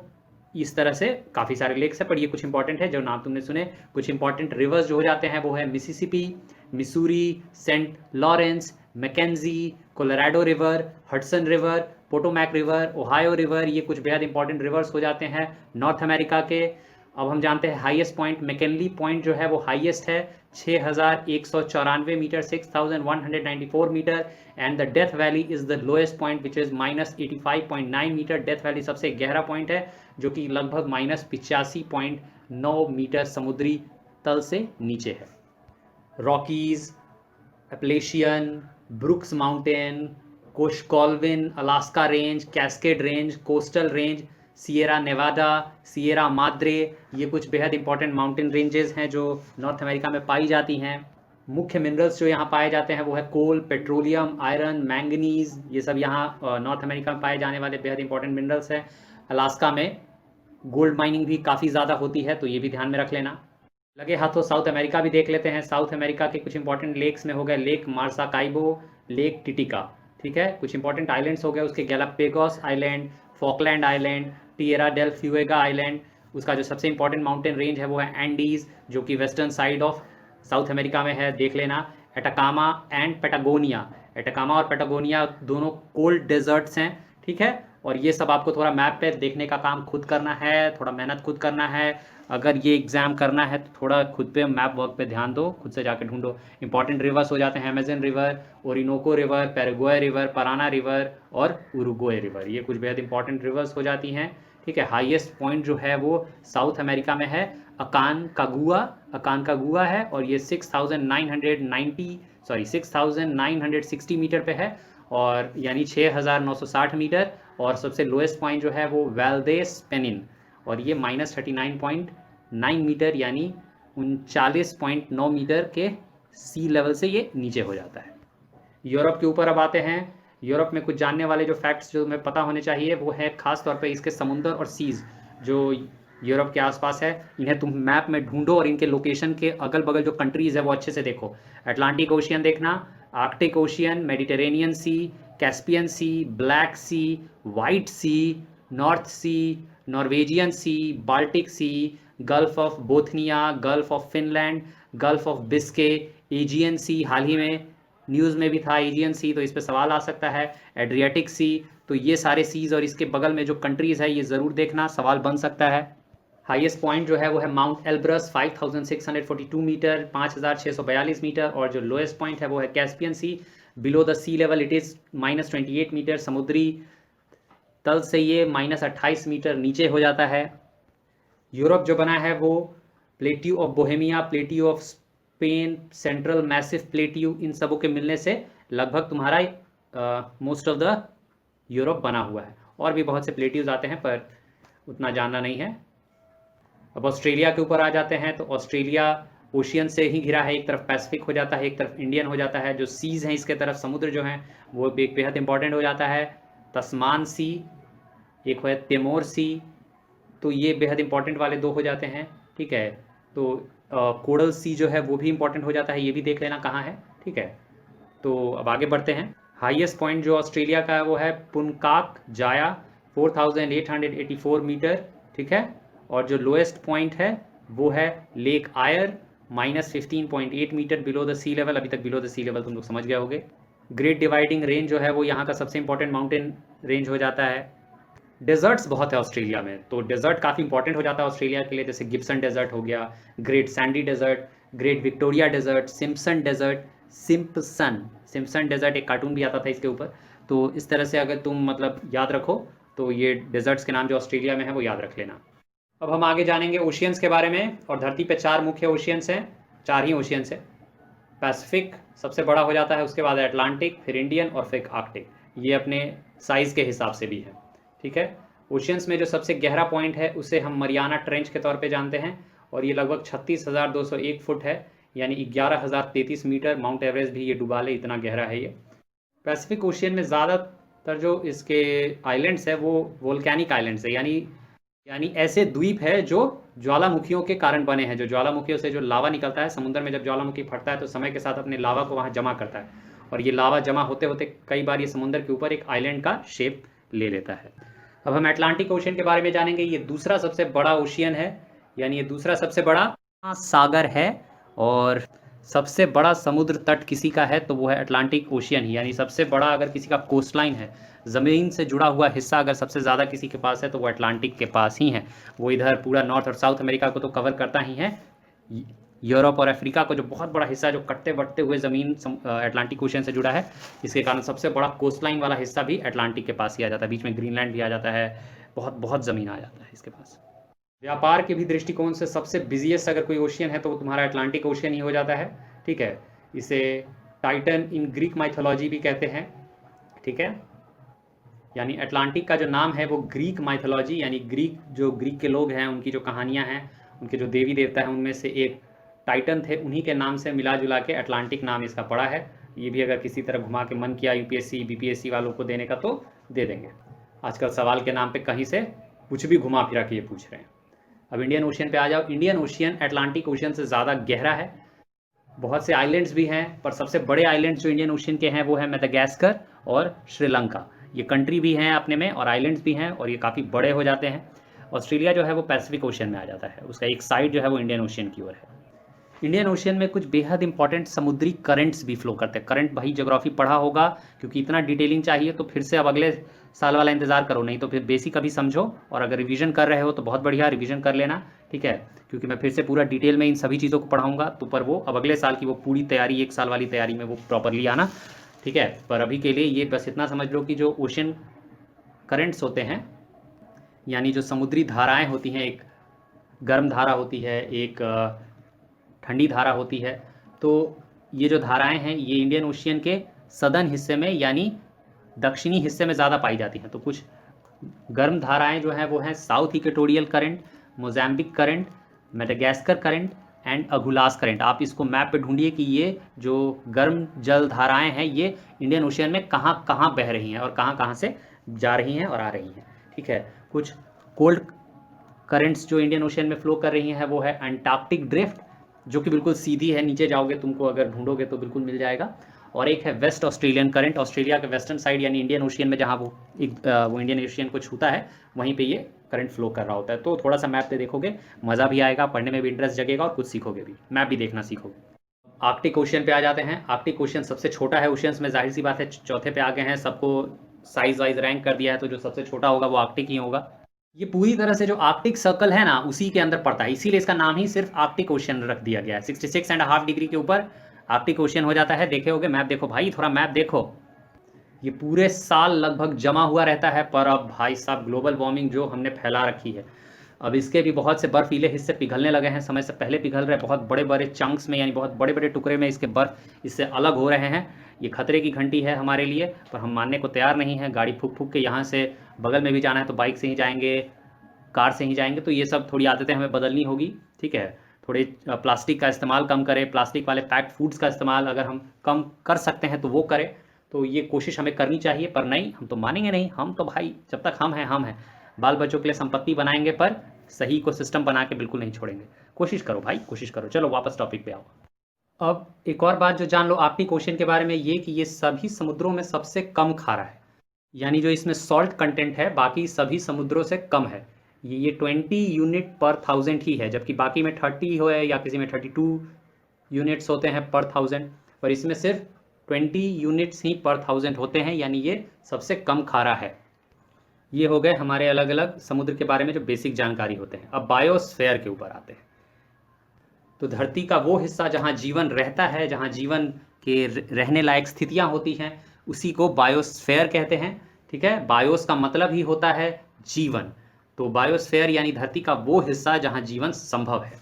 इस तरह से काफ़ी सारे लेक्स हैं, पर ये कुछ इंपॉर्टेंट है जो नाम तुमने सुने। कुछ इंपॉर्टेंट रिवर्स जो हो जाते हैं वो है Mississippi, Missouri, Saint Lawrence, Mackenzie, Colorado river, Hudson river, Potomac river, Ohio river, ये कुछ बेहद इंपॉर्टेंट रिवर्स हो जाते हैं नॉर्थ अमेरिका के। अब हम जानते हैं हाईएस्ट पॉइंट, मैकेनली पॉइंट जो है वो हाईएस्ट है, 6194 metre, 6194 metre. And the Death Valley is the lowest point which is -85.9 metre. Death Valley सबसे गहरा पॉइंट है जो कि लगभग -85.9 मीटर समुद्री तल से नीचे है। रॉकीज, एप्लेशियन, ब्रुक्स माउंटेन, कोशकॉल्विन, Alaska Range, Cascade Range, Coastal Range, Sierra Nevada, Sierra Madre, ये कुछ बेहद इंपॉर्टेंट माउंटेन रेंजेस हैं जो नॉर्थ अमेरिका में पाई जाती हैं। मुख्य मिनरल्स जो यहाँ पाए जाते हैं वो है कोल, पेट्रोलियम, आयरन, मैंगनीज, ये सब यहाँ नॉर्थ अमेरिका में पाए जाने वाले बेहद इंपॉर्टेंट मिनरल्स हैं। अलास्का में गोल्ड माइनिंग भी काफ़ी ज़्यादा होती है, तो ये भी ध्यान में रख लेना। लगे हाथों साउथ अमेरिका भी देख लेते हैं। साउथ अमेरिका के कुछ इंपॉर्टेंट लेक्स में हो गए लेक मार्साकाइबो, लेक टिटिका, ठीक है। कुछ इंपॉर्टेंट आइलैंड्स हो गए उसके, Galapagos Island, Falkland Island, Tierra del Fuego Island. उसका जो सबसे इंपॉर्टेंट माउंटेन रेंज है वो है एंडीज, जो कि western side of south America में है, देख लेना। एटाकामा एंड पेटागोनिया, एटाकामा और पेटागोनिया दोनों कोल्ड डेजर्ट्स हैं, ठीक है। और ये सब आपको थोड़ा मैप पे देखने का काम खुद करना है, थोड़ा मेहनत खुद करना है। अगर ये एग्जाम करना है तो थोड़ा खुद पे मैप वर्क पे ध्यान दो, खुद से जाके ढूंढो। इंपॉर्टेंट रिवर्स हो जाते हैं Amazon river, Orinoco river, Paraguay river, Parana river और उरुग्वे रिवर, ये कुछ बेहद इंपॉर्टेंट रिवर्स हो जाती हैं, ठीक है। हाईएस्ट पॉइंट जो है वो साउथ अमेरिका में है अकानकागुआ है, और ये 6,960 मीटर पे है, और यानी 6,960 मीटर। और सबसे लोएस्ट पॉइंट जो है वो वेल्देस पेनिन, और ये -39.9 मीटर यानी 39.9 मीटर के सी लेवल से ये नीचे हो जाता है। यूरोप के ऊपर अब आते हैं। यूरोप में कुछ जानने वाले जो फैक्ट्स जो हमें पता होने चाहिए वो है खास तौर पे इसके समुंदर और सीज जो यूरोप के आसपास है, इन्हें तुम मैप में ढूंढो और इनके लोकेशन के अगल बगल जो कंट्रीज़ है वो अच्छे से देखो। अटलांटिक ओशियन देखना, Arctic Ocean, Mediterranean Sea, Caspian Sea, Black Sea, White Sea, North Sea, Norwegian Sea, Baltic Sea, Gulf of Bothnia, Gulf of Finland, Gulf of Biscay, Aegean Sea, हाल ही में न्यूज़ में भी था एजियन सी, तो इस पर सवाल आ सकता है। एड्रियाटिक सी, तो ये सारे सीज और इसके बगल में जो कंट्रीज़ है ये ज़रूर देखना, सवाल बन सकता है। हाईएस्ट पॉइंट जो है वो है माउंट एल्ब्रस 5,642 मीटर, 5,642 मीटर, और जो लोएस्ट पॉइंट है वो है Caspian sea, below the sea level it is -28 metre, समुद्री तल से ये -28 मीटर नीचे हो जाता है। यूरोप जो बना है वो plateau of Bohemia, plateau of Spain, Central Massif plateau, इन सबों के मिलने से लगभग तुम्हारा मोस्ट ऑफ द यूरोप बना हुआ है। और भी बहुत से प्लेट्यूज आते हैं पर उतना जानना नहीं है। अब ऑस्ट्रेलिया के ऊपर आ जाते हैं, तो ऑस्ट्रेलिया ओशियन से ही घिरा है, एक तरफ पैसिफिक हो जाता है, एक तरफ इंडियन हो जाता है। जो सीज़ हैं इसके तरफ समुद्र जो हैं वो एक बेहद इंपॉर्टेंट हो जाता है। तस्मान सी, एक है तिमोर सी, तो ये बेहद इंपॉर्टेंट वाले दो हो जाते हैं, ठीक है। तो कोरल सी जो है वो भी इंपॉर्टेंट हो जाता है, ये भी देख लेना कहाँ है, ठीक है। तो अब आगे बढ़ते हैं। हाईएस्ट पॉइंट जो ऑस्ट्रेलिया का है वो है पुनकाक जाया, 4,884 मीटर, ठीक है। और जो लोएस्ट पॉइंट है वो है lake Eyre, -15.8 metre below the sea level. अभी तक बिलो द सी लेवल तुम लोग समझ गए होगे। ग्रेट डिवाइडिंग रेंज जो है वो यहाँ का सबसे इंपॉर्टेंट माउंटेन रेंज हो जाता है। डेजर्ट्स बहुत है ऑस्ट्रेलिया में, तो डेजर्ट काफ़ी इंपॉर्टेंट हो जाता है ऑस्ट्रेलिया के लिए, जैसे गिब्सन डेजर्ट हो गया, Great Sandy desert, Great Victoria desert, Simpson desert, Simpson desert एक कार्टून भी आता था इसके ऊपर। तो इस तरह से अगर तुम मतलब याद रखो तो ये डेजर्ट्स के नाम जो ऑस्ट्रेलिया में है वो याद रख लेना। अब हम आगे जानेंगे ओशियंस के बारे में। और धरती पे 4 मुख्य ओशियंस हैं, 4 ही ओशियंस हैं। पैसिफिक सबसे बड़ा हो जाता है, उसके बाद अटलांटिक, फिर इंडियन और फिर आर्कटिक, ये अपने साइज़ के हिसाब से भी है, ठीक है। ओशियंस में जो सबसे गहरा पॉइंट है उसे हम मरियाना ट्रेंच के तौर पे जानते हैं, और ये लगभग 36,201 फुट है, यानी 11,033 मीटर। माउंट एवरेस्ट भी ये डुबा ले, इतना गहरा है ये। पैसिफिक ओशियन में ज़्यादातर जो इसके आइलैंड्स है वो वोल्केनिक आइलैंड्स है, यानी ऐसे द्वीप है जो ज्वालामुखियों के कारण बने हैं। जो ज्वालामुखियों से जो लावा निकलता है समुद्र में, जब ज्वालामुखी फटता है तो समय के साथ अपने लावा को वहाँ जमा करता है, और ये लावा जमा होते होते कई बार ये समुद्र के ऊपर एक आइलैंड का शेप ले लेता है। अब हम अटलांटिक ओशियन के बारे में जानेंगे। ये दूसरा सबसे बड़ा ओशियन है, यानी ये दूसरा सबसे बड़ा सागर है, और सबसे बड़ा समुद्र तट किसी का है तो वो है अटलांटिक ओशियन ही। यानी सबसे बड़ा अगर किसी का कोस्टलाइन है, ज़मीन से जुड़ा हुआ हिस्सा अगर सबसे ज़्यादा किसी के पास है तो वो अटलांटिक के पास ही है। वो इधर पूरा नॉर्थ और साउथ अमेरिका को तो कवर करता ही है, यूरोप और अफ्रीका को जो बहुत बड़ा हिस्सा जो कटते बढ़ते हुए ज़मीन अटलांटिक ओशियन से जुड़ा है, इसके कारण सबसे बड़ा कोस्टलाइन वाला हिस्सा भी अटलांटिक के पास ही आ जाता है। बीच में ग्रीनलैंड भी आ जाता है, बहुत बहुत ज़मीन आ जाता है इसके पास। व्यापार के भी दृष्टिकोण से सबसे बिजिएस्ट अगर कोई ओशियन है तो वो तुम्हारा अटलांटिक ओशियन ही हो जाता है, ठीक है। इसे टाइटन इन ग्रीक माइथोलॉजी भी कहते हैं, ठीक है। यानी अटलांटिक का जो नाम है वो ग्रीक माइथोलॉजी, यानी ग्रीक के लोग हैं उनकी जो कहानियाँ हैं, उनके जो देवी देवता हैं उनमें से एक टाइटन थे उन्हीं के नाम से मिला जुला के अटलांटिक नाम इसका पड़ा है। ये भी अगर किसी तरह घुमा के मन किया यूपीएससी बीपीएससी वालों को देने का तो दे देंगे। आजकल सवाल के नाम पे कहीं से कुछ भी घुमा फिरा के ये पूछ रहे हैं। अब इंडियन ओशियन पे आ जाओ। इंडियन ओशियन अटलांटिक ओशियन से ज़्यादा गहरा है। बहुत से आइलैंड्स भी हैं, पर सबसे बड़े आइलैंड्स जो इंडियन ओशियन के हैं वो है मेडागास्कर और श्रीलंका। ये कंट्री भी हैं अपने में और आइलैंड्स भी हैं और ये काफ़ी बड़े हो जाते हैं। ऑस्ट्रेलिया जो है वो पैसिफिक ओशियन में आ जाता है, उसका एक साइड जो है वो इंडियन ओशियन की ओर है। इंडियन ओशियन में कुछ बेहद इंपॉर्टेंट समुद्री करंट्स भी फ्लो करते हैं। करंट भाई ज्योग्राफी पढ़ा होगा, क्योंकि इतना डिटेलिंग चाहिए तो फिर से अब अगले साल वाला इंतजार करो, नहीं तो फिर बेसिक अभी समझो। और अगर रिवीजन कर रहे हो तो बहुत बढ़िया रिवीजन कर लेना, ठीक है, क्योंकि मैं फिर से पूरा डिटेल में इन सभी चीज़ों को पढ़ाऊंगा। तो पर वो अब अगले साल की वो पूरी तैयारी, एक साल वाली तैयारी में वो प्रॉपरली आना, ठीक है। पर अभी के लिए ये बस इतना समझ लो कि जो ओशन करंट्स होते हैं, यानी जो समुद्री धाराएं होती हैं, एक गर्म धारा होती है, एक ठंडी धारा होती है। तो ये जो धाराएं हैं ये इंडियन ओशियन के सदर्न हिस्से में यानी दक्षिणी हिस्से में ज़्यादा पाई जाती हैं। तो कुछ गर्म धाराएं जो हैं वो हैं South Equatorial Current, Mozambique Current, Madagascar Current and Agulhas Current. आप इसको मैप पे ढूंढिए कि ये जो गर्म जल धाराएं हैं ये इंडियन ओशियन में कहाँ कहाँ बह रही हैं और कहाँ कहाँ से जा रही हैं और आ रही हैं, ठीक है। कुछ कोल्ड करंट्स जो इंडियन ओशियन में फ्लो कर रही हैं वो है अंटार्कटिक ड्रिफ्ट, जो कि बिल्कुल सीधी है, नीचे जाओगे तुमको अगर ढूंढोगे तो बिल्कुल मिल जाएगा। और एक है वेस्ट ऑस्ट्रेलियन करंट, ऑस्ट्रेलिया के वेस्टर्न साइड यानी इंडियन ओशियन में जहाँ वो इंडियन ओशियन को छूता है वहीं पे ये करंट फ्लो कर रहा होता है। तो थोड़ा सा मैप पे देखोगे, मज़ा भी आएगा, पढ़ने में भी इंटरेस्ट जगेगा और कुछ सीखोगे भी, मैप भी देखना सीखोगे। आर्कटिक ओशियन पे आ जाते हैं। आर्कटिक ओशियन सबसे छोटा है ओशियंस में, जाहिर सी बात है चौथे पे आ गए हैं, सबको साइज वाइज रैंक कर दिया है, तो जो सबसे छोटा होगा वो आर्कटिक ही होगा। ये पूरी तरह से जो आर्कटिक सर्कल है ना उसी के अंदर पड़ता है, इसीलिए इसका नाम ही सिर्फ आर्कटिक ओशियन रख दिया गया है। 66.5 डिग्री के ऊपर आर्कटिक ओशियन हो जाता है। देखे होगे मैप, देखो भाई थोड़ा मैप देखो, ये पूरे साल लगभग जमा हुआ रहता है। पर अब भाई साहब ग्लोबल वार्मिंग जो हमने फैला रखी है, अब इसके भी बहुत से बर्फीले हिस्से पिघलने लगे हैं, समय से पहले पिघल रहे, बहुत बड़े बड़े चंक्स में यानी बहुत बड़े बड़े टुकड़े में इसके बर्फ इससे अलग हो रहे हैं। ये खतरे की घंटी है हमारे लिए, पर हम मानने को तैयार नहीं हैं। गाड़ी फूक फूक के यहाँ से बगल में भी जाना है तो बाइक से ही जाएंगे, कार से ही जाएंगे। तो ये सब थोड़ी आदतें हमें बदलनी होगी, ठीक है। थोड़े प्लास्टिक का इस्तेमाल कम करें, प्लास्टिक वाले पैक्ड फूड्स का इस्तेमाल अगर हम कम कर सकते हैं तो वो करें। तो ये कोशिश हमें करनी चाहिए, पर नहीं, हम तो मानेंगे नहीं। हम तो भाई जब तक हम हैं, बाल बच्चों के लिए संपत्ति बनाएंगे, पर सही को सिस्टम बना के बिल्कुल नहीं छोड़ेंगे। कोशिश करो भाई, कोशिश करो। चलो वापस टॉपिक पे आओ। अब एक और बात जो जान लो आर्कटिक ओशियन के बारे में, ये कि ये सभी समुद्रों में सबसे कम खारा है, यानी जो इसमें सॉल्ट कंटेंट है बाकी सभी समुद्रों से कम है। ये 20 यूनिट पर 1000 ही है, जबकि बाकी में 30 हो या किसी में 32 यूनिट्स होते हैं पर 1000, पर इसमें सिर्फ 20 यूनिट्स ही पर 1000 होते हैं, यानी ये सबसे कम खारा है। ये हो गए हमारे अलग अलग समुद्र के बारे में जो बेसिक जानकारी होते हैं। अब बायोस्फीयर के ऊपर आते हैं। तो धरती का वो हिस्सा जहाँ जीवन रहता है, जहाँ जीवन के रहने लायक स्थितियाँ होती हैं, उसी को बायोस्फीयर कहते हैं, ठीक है। बायोस का मतलब ही होता है जीवन, तो बायोस्फीयर यानी धरती का वो हिस्सा जहाँ जीवन संभव है।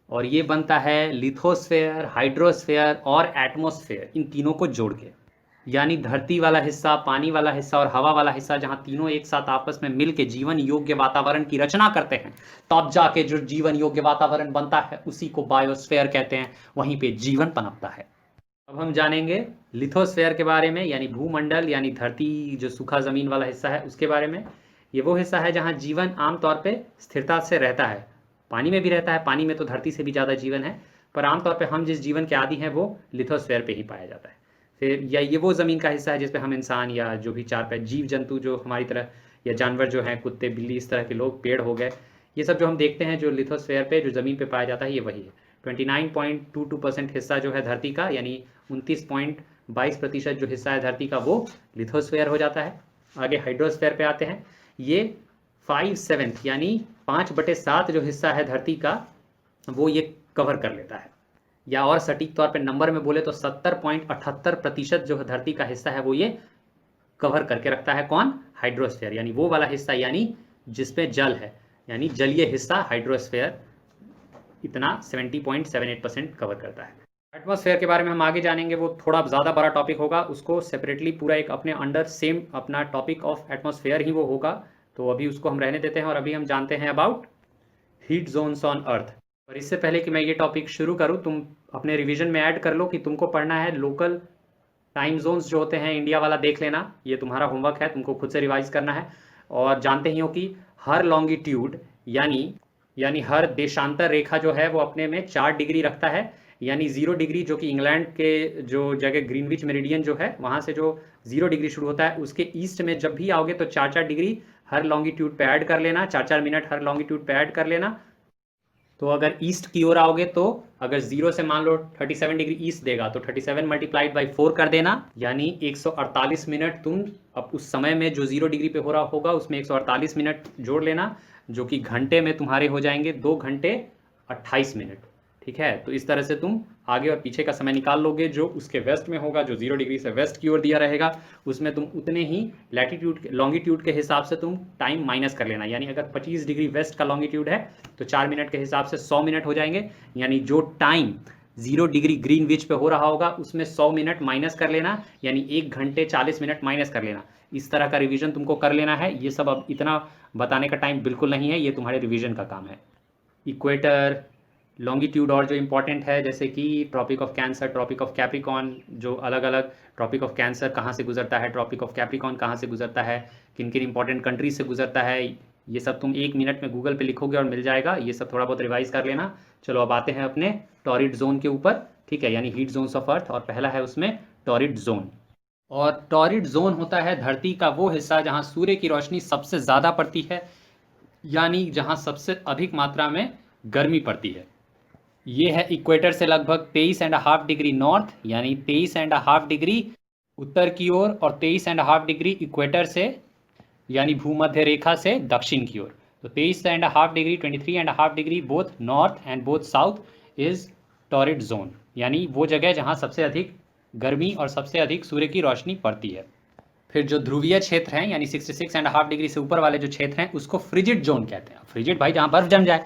और ये बनता है लिथोस्फीयर, हाइड्रोस्फीयर और एटमॉस्फेयर, इन तीनों को जोड़ के, यानी धरती वाला हिस्सा, पानी वाला हिस्सा और हवा वाला हिस्सा, जहाँ तीनों एक साथ आपस में मिल के जीवन योग्य वातावरण की रचना करते हैं, तब जाके जो जीवन योग्य वातावरण बनता है उसी को बायोस्फीयर कहते हैं, वहीं पे जीवन पनपता है। अब हम जानेंगे लिथोस्फीयर के बारे में, यानी भूमंडल, यानी धरती जो सूखा जमीन वाला हिस्सा है उसके बारे में। ये वो हिस्सा है जहाँ जीवन आमतौर पे स्थिरता से रहता है, पानी में भी रहता है, पानी में तो धरती से भी ज़्यादा जीवन है, पर आमतौर पे हम जिस जीवन के आदी हैं वो लिथोस्फीयर पे ही पाया जाता है। फिर या ये वो ज़मीन का हिस्सा है जिस पे हम इंसान या जो भी चार पैर जीव जंतु जो हमारी तरह, या जानवर जो हैं, कुत्ते बिल्ली इस तरह के लोग, पेड़ हो गए, ये सब जो हम देखते हैं जो लिथोस्फीयर पे जो ज़मीन पे पाया जाता है ये वही है। 29.22% हिस्सा जो है धरती का, यानी 29.22% जो हिस्सा है धरती का वो लिथोस्फीयर हो जाता है। आगे हाइड्रोस्फीयर पे आते हैं। ये 5/7 यानी 5/7 जो हिस्सा है धरती का वो ये कवर कर लेता है, या और सटीक तौर पे नंबर में बोले तो 70.78% जो धरती का हिस्सा है वो ये कवर करके रखता है। कौन? हाइड्रोस्फीयर, यानी वो वाला हिस्सा, यानी जिसपे जल है, यानी जलीय हिस्सा हाइड्रोस्फीयर इतना 70.78% कवर करता है। एटमॉस्फेयर के बारे में हम आगे जानेंगे, वो थोड़ा ज़्यादा बड़ा टॉपिक होगा, उसको सेपरेटली पूरा एक अपने अंडर सेम अपना टॉपिक ऑफ एटमॉस्फेयर ही वो होगा, तो अभी उसको हम रहने देते हैं। और अभी हम जानते हैं about heat zones on earth. और इससे पहले कि मैं ये टॉपिक शुरू करूँ, तुम अपने रिवीजन में ऐड कर लो कि तुमको पढ़ना है लोकल टाइम जोन्स जो होते हैं इंडिया वाला देख लेना, ये तुम्हारा होमवर्क है, तुमको खुद से रिवाइज करना है। और जानते ही हो कि हर लॉन्गिट्यूड यानी हर देशांतर रेखा जो है वो अपने में 4 डिग्री रखता है। यानी 0 डिग्री जो कि इंग्लैंड के जो जगह ग्रीनविच मेरिडियन जो है वहाँ से जो 0 डिग्री शुरू होता है उसके ईस्ट में जब भी आओगे तो 4-4 डिग्री हर लॉन्गिट्यूड पे ऐड कर लेना, 4-4 मिनट हर लॉन्गिट्यूड पे ऐड कर लेना। तो अगर ईस्ट की ओर आओगे तो अगर 0 से मान लो 37 डिग्री ईस्ट देगा तो 37 मल्टीप्लाइड बाई 4 कर देना, यानी 148 मिनट तुम अब उस समय में जो 0 डिग्री पे हो रहा होगा उसमें 148 मिनट जोड़ लेना, जो कि घंटे में तुम्हारे हो जाएंगे 2 घंटे 28 मिनट। ठीक है, तो इस तरह से तुम आगे और पीछे का समय निकाल लोगे। जो उसके वेस्ट में होगा, जो 0 डिग्री से वेस्ट की ओर दिया रहेगा, उसमें तुम उतने ही लैटिट्यूड लॉन्गिट्यूड के हिसाब से तुम टाइम माइनस कर लेना। यानी अगर 25 डिग्री वेस्ट का लॉन्गिट्यूड है तो 4 मिनट के हिसाब से 100 मिनट हो जाएंगे। यानी जो टाइम 0 डिग्री ग्रीनविच पे हो रहा होगा उसमें 100 मिनट माइनस कर लेना, यानी 1 घंटे 40 मिनट माइनस कर लेना। इस तरह का रिवीजन तुमको कर लेना है। ये सब अब इतना बताने का टाइम बिल्कुल नहीं है, ये तुम्हारे रिवीजन का काम है। इक्वेटर, लॉन्गिट्यूड और जो इंपॉर्टेंट है जैसे कि tropic of Cancer, tropic of Capricorn, जो अलग अलग ट्रॉपिक ऑफ कैंसर कहाँ से गुजरता है, ट्रॉपिक ऑफ कैप्रिकॉन कहाँ से गुजरता है, किन किन इंपॉर्टेंट कंट्रीज से गुजरता है, ये सब तुम 1 मिनट में गूगल पे लिखोगे और मिल जाएगा। ये सब थोड़ा बहुत रिवाइज कर लेना। चलो अब आते हैं अपने टॉरिड जोन के ऊपर। ठीक है, यानी हीट जोन्स ऑफ अर्थ, और पहला है उसमें टॉरिड जोन। और टॉरिड जोन होता है धरती का वो हिस्सा जहाँ सूर्य की रोशनी सबसे ज़्यादा पड़ती है, यानी जहाँ सबसे अधिक मात्रा में गर्मी पड़ती है। ये है इक्वेटर से लगभग 23.5 डिग्री नॉर्थ, यानी 23.5 डिग्री उत्तर की ओर, और 23.5 डिग्री इक्वेटर से यानी भूमध्य रेखा से दक्षिण की ओर। तो 23.5 degree, 23.5 degree both north and both south is torrid zone, यानी वो जगह जहाँ सबसे अधिक गर्मी और सबसे अधिक सूर्य की रोशनी पड़ती है। फिर जो ध्रुवीय क्षेत्र हैं यानी 66.5 डिग्री से ऊपर वाले जो क्षेत्र हैं उसको फ्रिजिड जोन कहते हैं। फ्रिजिड भाई जहाँ बर्फ जम जाए,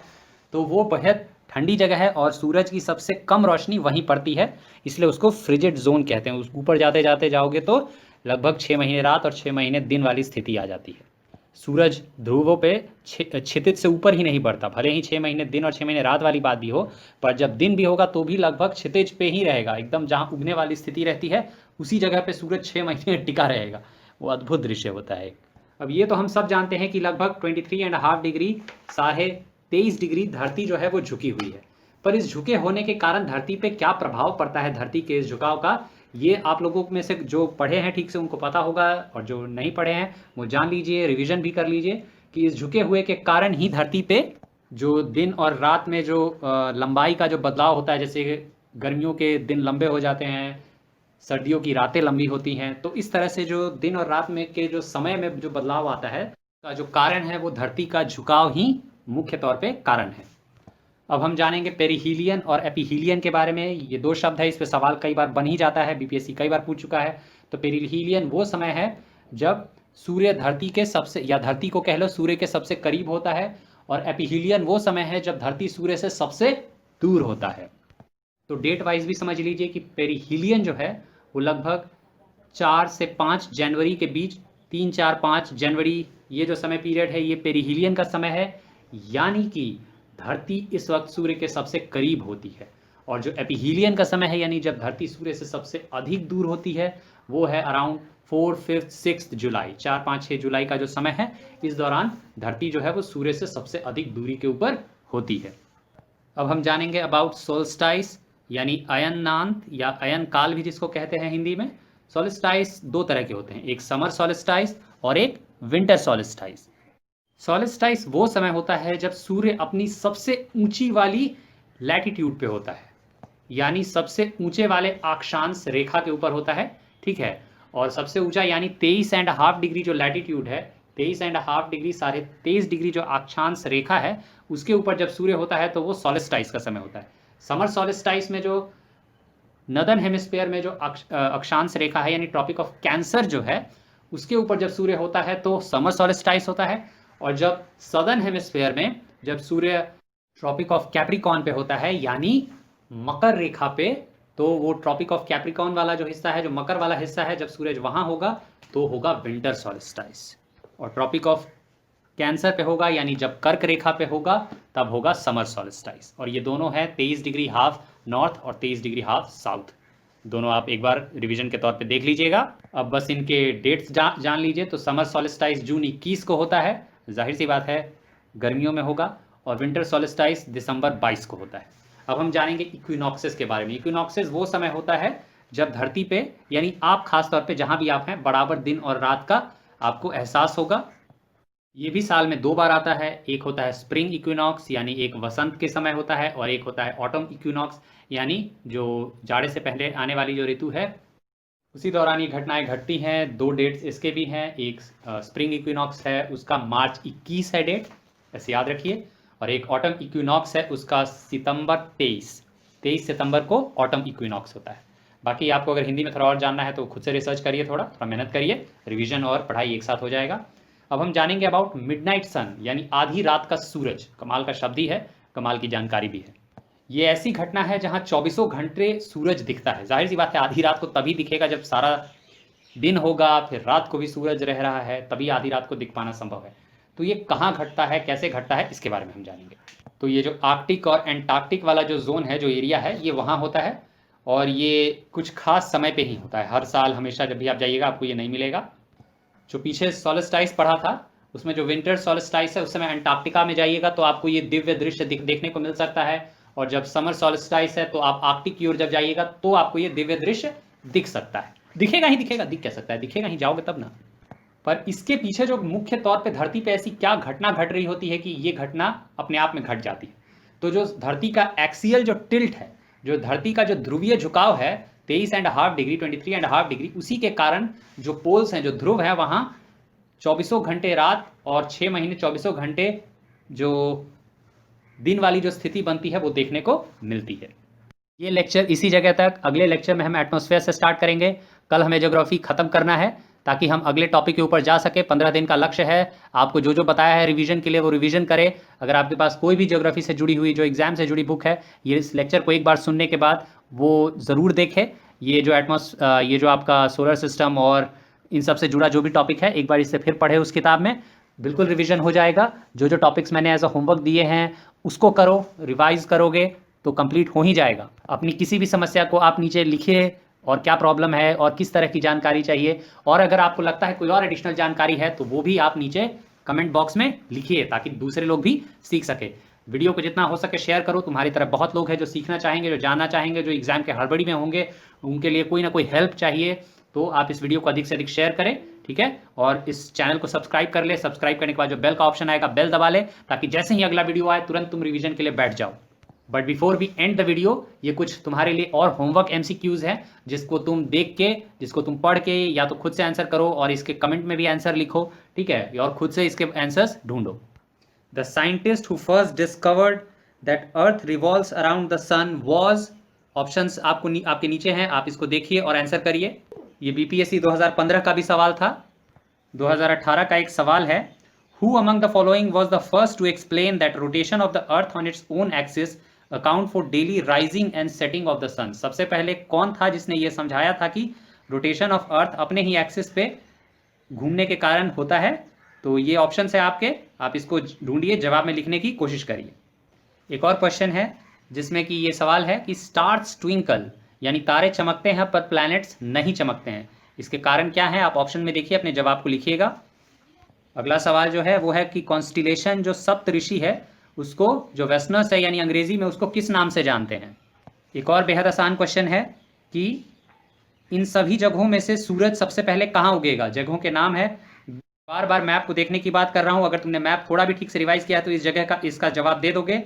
तो वो बहुत ठंडी जगह है और सूरज की सबसे कम रोशनी वहीं पड़ती है, इसलिए उसको फ्रिजिड जोन कहते हैं। उस ऊपर जाते जाते जाओगे तो लगभग 6 महीने रात और 6 महीने दिन वाली स्थिति आ जाती है। सूरज ध्रुवों पे क्षितिज से ऊपर ही नहीं बढ़ता, भले ही 6 महीने दिन और 6 महीने रात वाली बात भी हो, पर जब दिन भी होगा तो भी लगभग क्षितिज पे ही रहेगा। एकदम जहाँ उगने वाली स्थिति रहती है उसी जगह पे सूरज 6 महीने टिका रहेगा। वो अद्भुत दृश्य होता है। अब ये तो हम सब जानते हैं कि लगभग 23.5 डिग्री, 23.5 डिग्री धरती जो है वो झुकी हुई है। पर इस झुके होने के कारण धरती पे क्या प्रभाव पड़ता है धरती के इस झुकाव का, ये आप लोगों में से जो पढ़े हैं ठीक से उनको पता होगा, और जो नहीं पढ़े हैं वो जान लीजिए, रिवीजन भी कर लीजिए कि इस झुके हुए के कारण ही धरती पे जो दिन और रात में जो लंबाई का जो बदलाव होता है, जैसे गर्मियों के दिन लंबे हो जाते हैं, सर्दियों की रातें लंबी होती हैं, तो इस तरह से जो दिन और रात में के जो समय में जो बदलाव आता है का जो कारण है वो धरती का झुकाव ही मुख्य तौर पे कारण है। अब हम जानेंगे पेरिहीलियन और एपीहीलियन के बारे में। ये 2 शब्द है, इस पे सवाल कई बार बन ही जाता है, बीपीएससी कई बार पूछ चुका है। तो पेरिहीलियन वो समय है जब सूर्य धरती के सबसे, या धरती को कह लो, सूर्य के सबसे करीब होता है, और एपीहीलियन वो समय है जब धरती सूर्य से सबसे दूर होता है। तो डेट वाइज भी समझ लीजिए कि पेरिहीलियन जो है वो लगभग 4 से 5 जनवरी के बीच, 3, 4, 5 जनवरी ये जो समय पीरियड है ये पेरिहीलियन का समय है, यानी कि धरती इस वक्त सूर्य के सबसे करीब होती है। और जो एपीहीलियन का समय है, यानी जब धरती सूर्य से सबसे अधिक दूर होती है, वो है अराउंड 4, 5, 6 जुलाई, 4, 5, 6 जुलाई का जो समय है, इस दौरान धरती जो है वो सूर्य से सबसे अधिक दूरी के ऊपर होती है। अब हम जानेंगे अबाउट सोल्स्टाइस, यानी अयननांत या अयन काल भी जिसको कहते हैं हिंदी में। सोल्स्टाइस 2 तरह के होते हैं, एक समर सोल्स्टाइस और एक विंटर सोल्स्टाइस। सोल्स्टाइस वो समय होता है जब सूर्य अपनी सबसे ऊंची वाली लैटिट्यूड पे होता है, यानी सबसे ऊंचे वाले अक्षांश रेखा के ऊपर होता है। ठीक है, और सबसे ऊंचा यानी 23.5 डिग्री जो लैटिट्यूड है, 23.5 डिग्री, 23.5 डिग्री जो अक्षांश रेखा है, उसके ऊपर जब सूर्य होता है तो वो सोल्स्टाइस का समय होता है। समर सोल्स्टाइस में जो नदर्न हेमिस्फीयर में जो अक्षांश रेखा है यानी ट्रॉपिक ऑफ कैंसर जो है, उसके ऊपर जब सूर्य होता है तो समर सोल्स्टाइस होता है। और जब सदर्न हेमिस्फीयर में जब सूर्य ट्रॉपिक ऑफ कैप्रिकॉन पे होता है, यानी मकर रेखा पे, तो वो ट्रॉपिक ऑफ कैप्रिकॉन वाला जो हिस्सा है, जो मकर वाला हिस्सा है, जब सूरज वहां होगा तो होगा विंटर सोल्स्टाइस। और ट्रॉपिक ऑफ कैंसर पे होगा, यानी जब कर्क रेखा पे होगा तब होगा समर सॉलिस्टाइस। और ये दोनों है 23 डिग्री हाफ नॉर्थ और 23 डिग्री हाफ साउथ। दोनों आप एक बार रिवीजन के तौर पे देख लीजिएगा। अब बस इनके डेट्स जान लीजिए। तो समर सॉलिस्टाइस जून 21 को होता है, जाहिर सी बात है गर्मियों में होगा, और विंटर सॉलिस्टाइस दिसंबर 22 को होता है। अब हम जानेंगे इक्विनॉक्सेस के बारे में। इक्विनॉक्सेस वो समय होता है जब धरती पे, यानी आप खास तौर पे जहां भी आप हैं, बराबर दिन और रात का आपको एहसास होगा। ये भी साल में 2 बार आता है। एक होता है स्प्रिंग इक्विनॉक्स, यानी एक वसंत के समय होता है, और एक होता है ऑटम इक्विनॉक्स, यानी जो जाड़े से पहले आने वाली जो ऋतु है उसी दौरान ये घटनाएं घटती हैं। 2 डेट्स इसके भी हैं। एक स्प्रिंग इक्विनॉक्स है, उसका मार्च 21 है डेट, ऐसे याद रखिए। और एक ऑटम इक्विनॉक्स है, उसका सितंबर 23 सितंबर को ऑटम इक्विनॉक्स होता है। बाकी आपको अगर हिंदी में थोड़ा और जानना है तो खुद से रिसर्च करिए, थोड़ा मेहनत करिए, रिवीजन और पढ़ाई एक साथ हो जाएगा। अब हम जानेंगे अबाउट मिडनाइट सन, यानी आधी रात का सूरज। कमाल का शब्द ही है, कमाल की जानकारी भी है। ये ऐसी घटना है जहां 24 घंटे सूरज दिखता है। जाहिर सी बात है आधी रात को तभी दिखेगा जब सारा दिन होगा, फिर रात को भी सूरज रह रहा है, तभी आधी रात को दिख पाना संभव है। तो ये कहाँ घटता है, कैसे घटता है, इसके बारे में हम जानेंगे। तो ये जो आर्कटिक और एंटार्क्टिक वाला जो जोन है, जो एरिया है, ये वहाँ होता है, और ये कुछ खास समय पे ही होता है। हर साल हमेशा जब भी आप जाइएगा आपको ये नहीं मिलेगा। जो पीछे सॉलिस्टाइस पढ़ा था उसमें जो विंटर सॉलिस्टाइस है, उस समय अंटार्कटिका में जाइएगा तो आपको ये दिव्य दृश्य देखने को मिल सकता है। और जब समर सॉलिस्टाइस है तो आप आर्कटिक की ओर जब जाइएगा तो आपको ये दिव्य दृश्य दिख सकता है। दिखेगा ही दिखेगा, दिख क्या सकता है, दिखेगा ही, जाओगे तब ना। पर इसके पीछे जो मुख्य तौर पे धरती पे ऐसी क्या घटना घट रही होती है कि ये घटना अपने आप में घट जाती है। तो जो धरती का एक्सियल जो टिल्ट है, जो धरती का जो ध्रुवीय झुकाव है 23.5 डिग्री 23.5 डिग्री, उसी के कारण जो पोल्स हैं, जो ध्रुव है, वहां 24 घंटे रात और 6 महीने 24 घंटे जो दिन वाली जो स्थिति बनती है वो देखने को मिलती है। ये लेक्चर इसी जगह तक। अगले लेक्चर में हम एटमॉस्फेयर से स्टार्ट करेंगे। कल हमें ज्योग्राफी खत्म करना है ताकि हम अगले टॉपिक के ऊपर जा सके। 15 दिन का लक्ष्य है। आपको जो जो बताया है रिवीजन के लिए वो रिवीजन करें। अगर आपके पास कोई भी ज्योग्राफी से जुड़ी हुई, जो एग्जाम से जुड़ी बुक है, ये इस लेक्चर को एक बार सुनने के बाद वो ज़रूर देखें। ये जो आपका सोलर सिस्टम और इन सब से जुड़ा जो भी टॉपिक है, एक बार इससे फिर पढ़े उस किताब में, बिल्कुल रिवीजन हो जाएगा। जो जो टॉपिक्स मैंने एज अ होमवर्क दिए हैं उसको करो, रिवाइज करोगे तो कंप्लीट हो ही जाएगा। अपनी किसी भी समस्या को आप नीचे लिखिए, और क्या प्रॉब्लम है और किस तरह की जानकारी चाहिए, और अगर आपको लगता है कोई और एडिशनल जानकारी है तो वो भी आप नीचे कमेंट बॉक्स में लिखिए ताकि दूसरे लोग भी सीख सके। वीडियो को जितना हो सके शेयर करो। तुम्हारी तरह बहुत लोग हैं जो सीखना चाहेंगे, जो जानना चाहेंगे, जो एग्जाम के हड़बड़ी में होंगे, उनके लिए कोई ना कोई हेल्प चाहिए। तो आप इस वीडियो को अधिक से अधिक शेयर करें, ठीक है। और इस चैनल को सब्सक्राइब कर ले। सब्सक्राइब करने के बाद जो बेल का ऑप्शन आएगा, बेल दबा ले, ताकि जैसे ही अगला वीडियो आए तुरंत तुम रिवीजन के लिए बैठ जाओ। But before we end the video, ये कुछ तुम्हारे लिए और होमवर्क MCQs हैं जिसको तुम देख के, जिसको तुम पढ़ के या तो खुद से आंसर करो और इसके कमेंट में भी आंसर लिखो, ठीक है, और खुद से इसके आंसर्स ढूंढो। The scientist who first discovered that earth revolves around the sun was, options आपके नीचे हैं, आप इसको देखिए और आंसर करिए। ये BPSC 2015 का भी सवाल था। 2018 का एक सवाल है, who among the following was the first to explain that rotation of the earth on its own axis account for daily rising and setting of the sun. सबसे पहले कौन था जिसने ये समझाया था कि रोटेशन ऑफ अर्थ अपने ही एक्सिस पे घूमने के कारण होता है। तो ये ऑप्शन है आपके, आप इसको ढूंढिए, जवाब में लिखने की कोशिश करिए। एक और क्वेश्चन है जिसमें कि ये सवाल है कि स्टार्स ट्विंकल, यानी तारे चमकते हैं पर प्लैनेट्स नहीं चमकते हैं, इसके कारण क्या है, आप ऑप्शन में देखिए, अपने जवाब को लिखिएगा। अगला सवाल जो है वो है कि कॉन्स्टिलेशन जो सप्त ऋषि है उसको, जो वेस्टर्नर्स है यानी अंग्रेजी में, उसको किस नाम से जानते हैं। एक और बेहद आसान क्वेश्चन है कि इन सभी जगहों में से सूरज सबसे पहले कहाँ उगेगा। जगहों के नाम है। बार बार मैप को देखने की बात कर रहा हूँ, अगर तुमने मैप थोड़ा भी ठीक से रिवाइज किया तो इस जगह का इसका जवाब दे दोगे।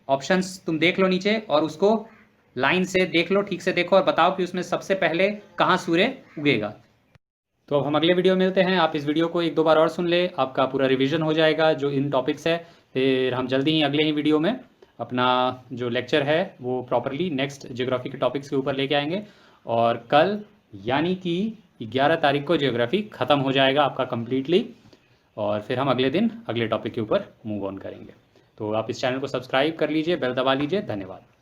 ऑप्शंस तुम देख लो नीचे और उसको लाइन से देख लो, ठीक से देखो और बताओ कि उसमें सबसे पहले कहाँ सूर्य उगेगा। तो अब हम अगले वीडियो में मिलते हैं। आप इस वीडियो को 1-2 बार और सुन ले, आपका पूरा रिवीजन हो जाएगा जो इन टॉपिक्स है। फिर हम जल्दी ही अगले ही वीडियो में अपना जो लेक्चर है वो प्रॉपरली नेक्स्ट ज्योग्राफी के टॉपिक्स के ऊपर लेके आएंगे। और कल यानी कि 11 तारीख को ज्योग्राफी ख़त्म हो जाएगा आपका कम्प्लीटली, और फिर हम अगले दिन अगले टॉपिक के ऊपर मूव ऑन करेंगे। तो आप इस चैनल को सब्सक्राइब कर लीजिए, बेल दबा लीजिए। धन्यवाद।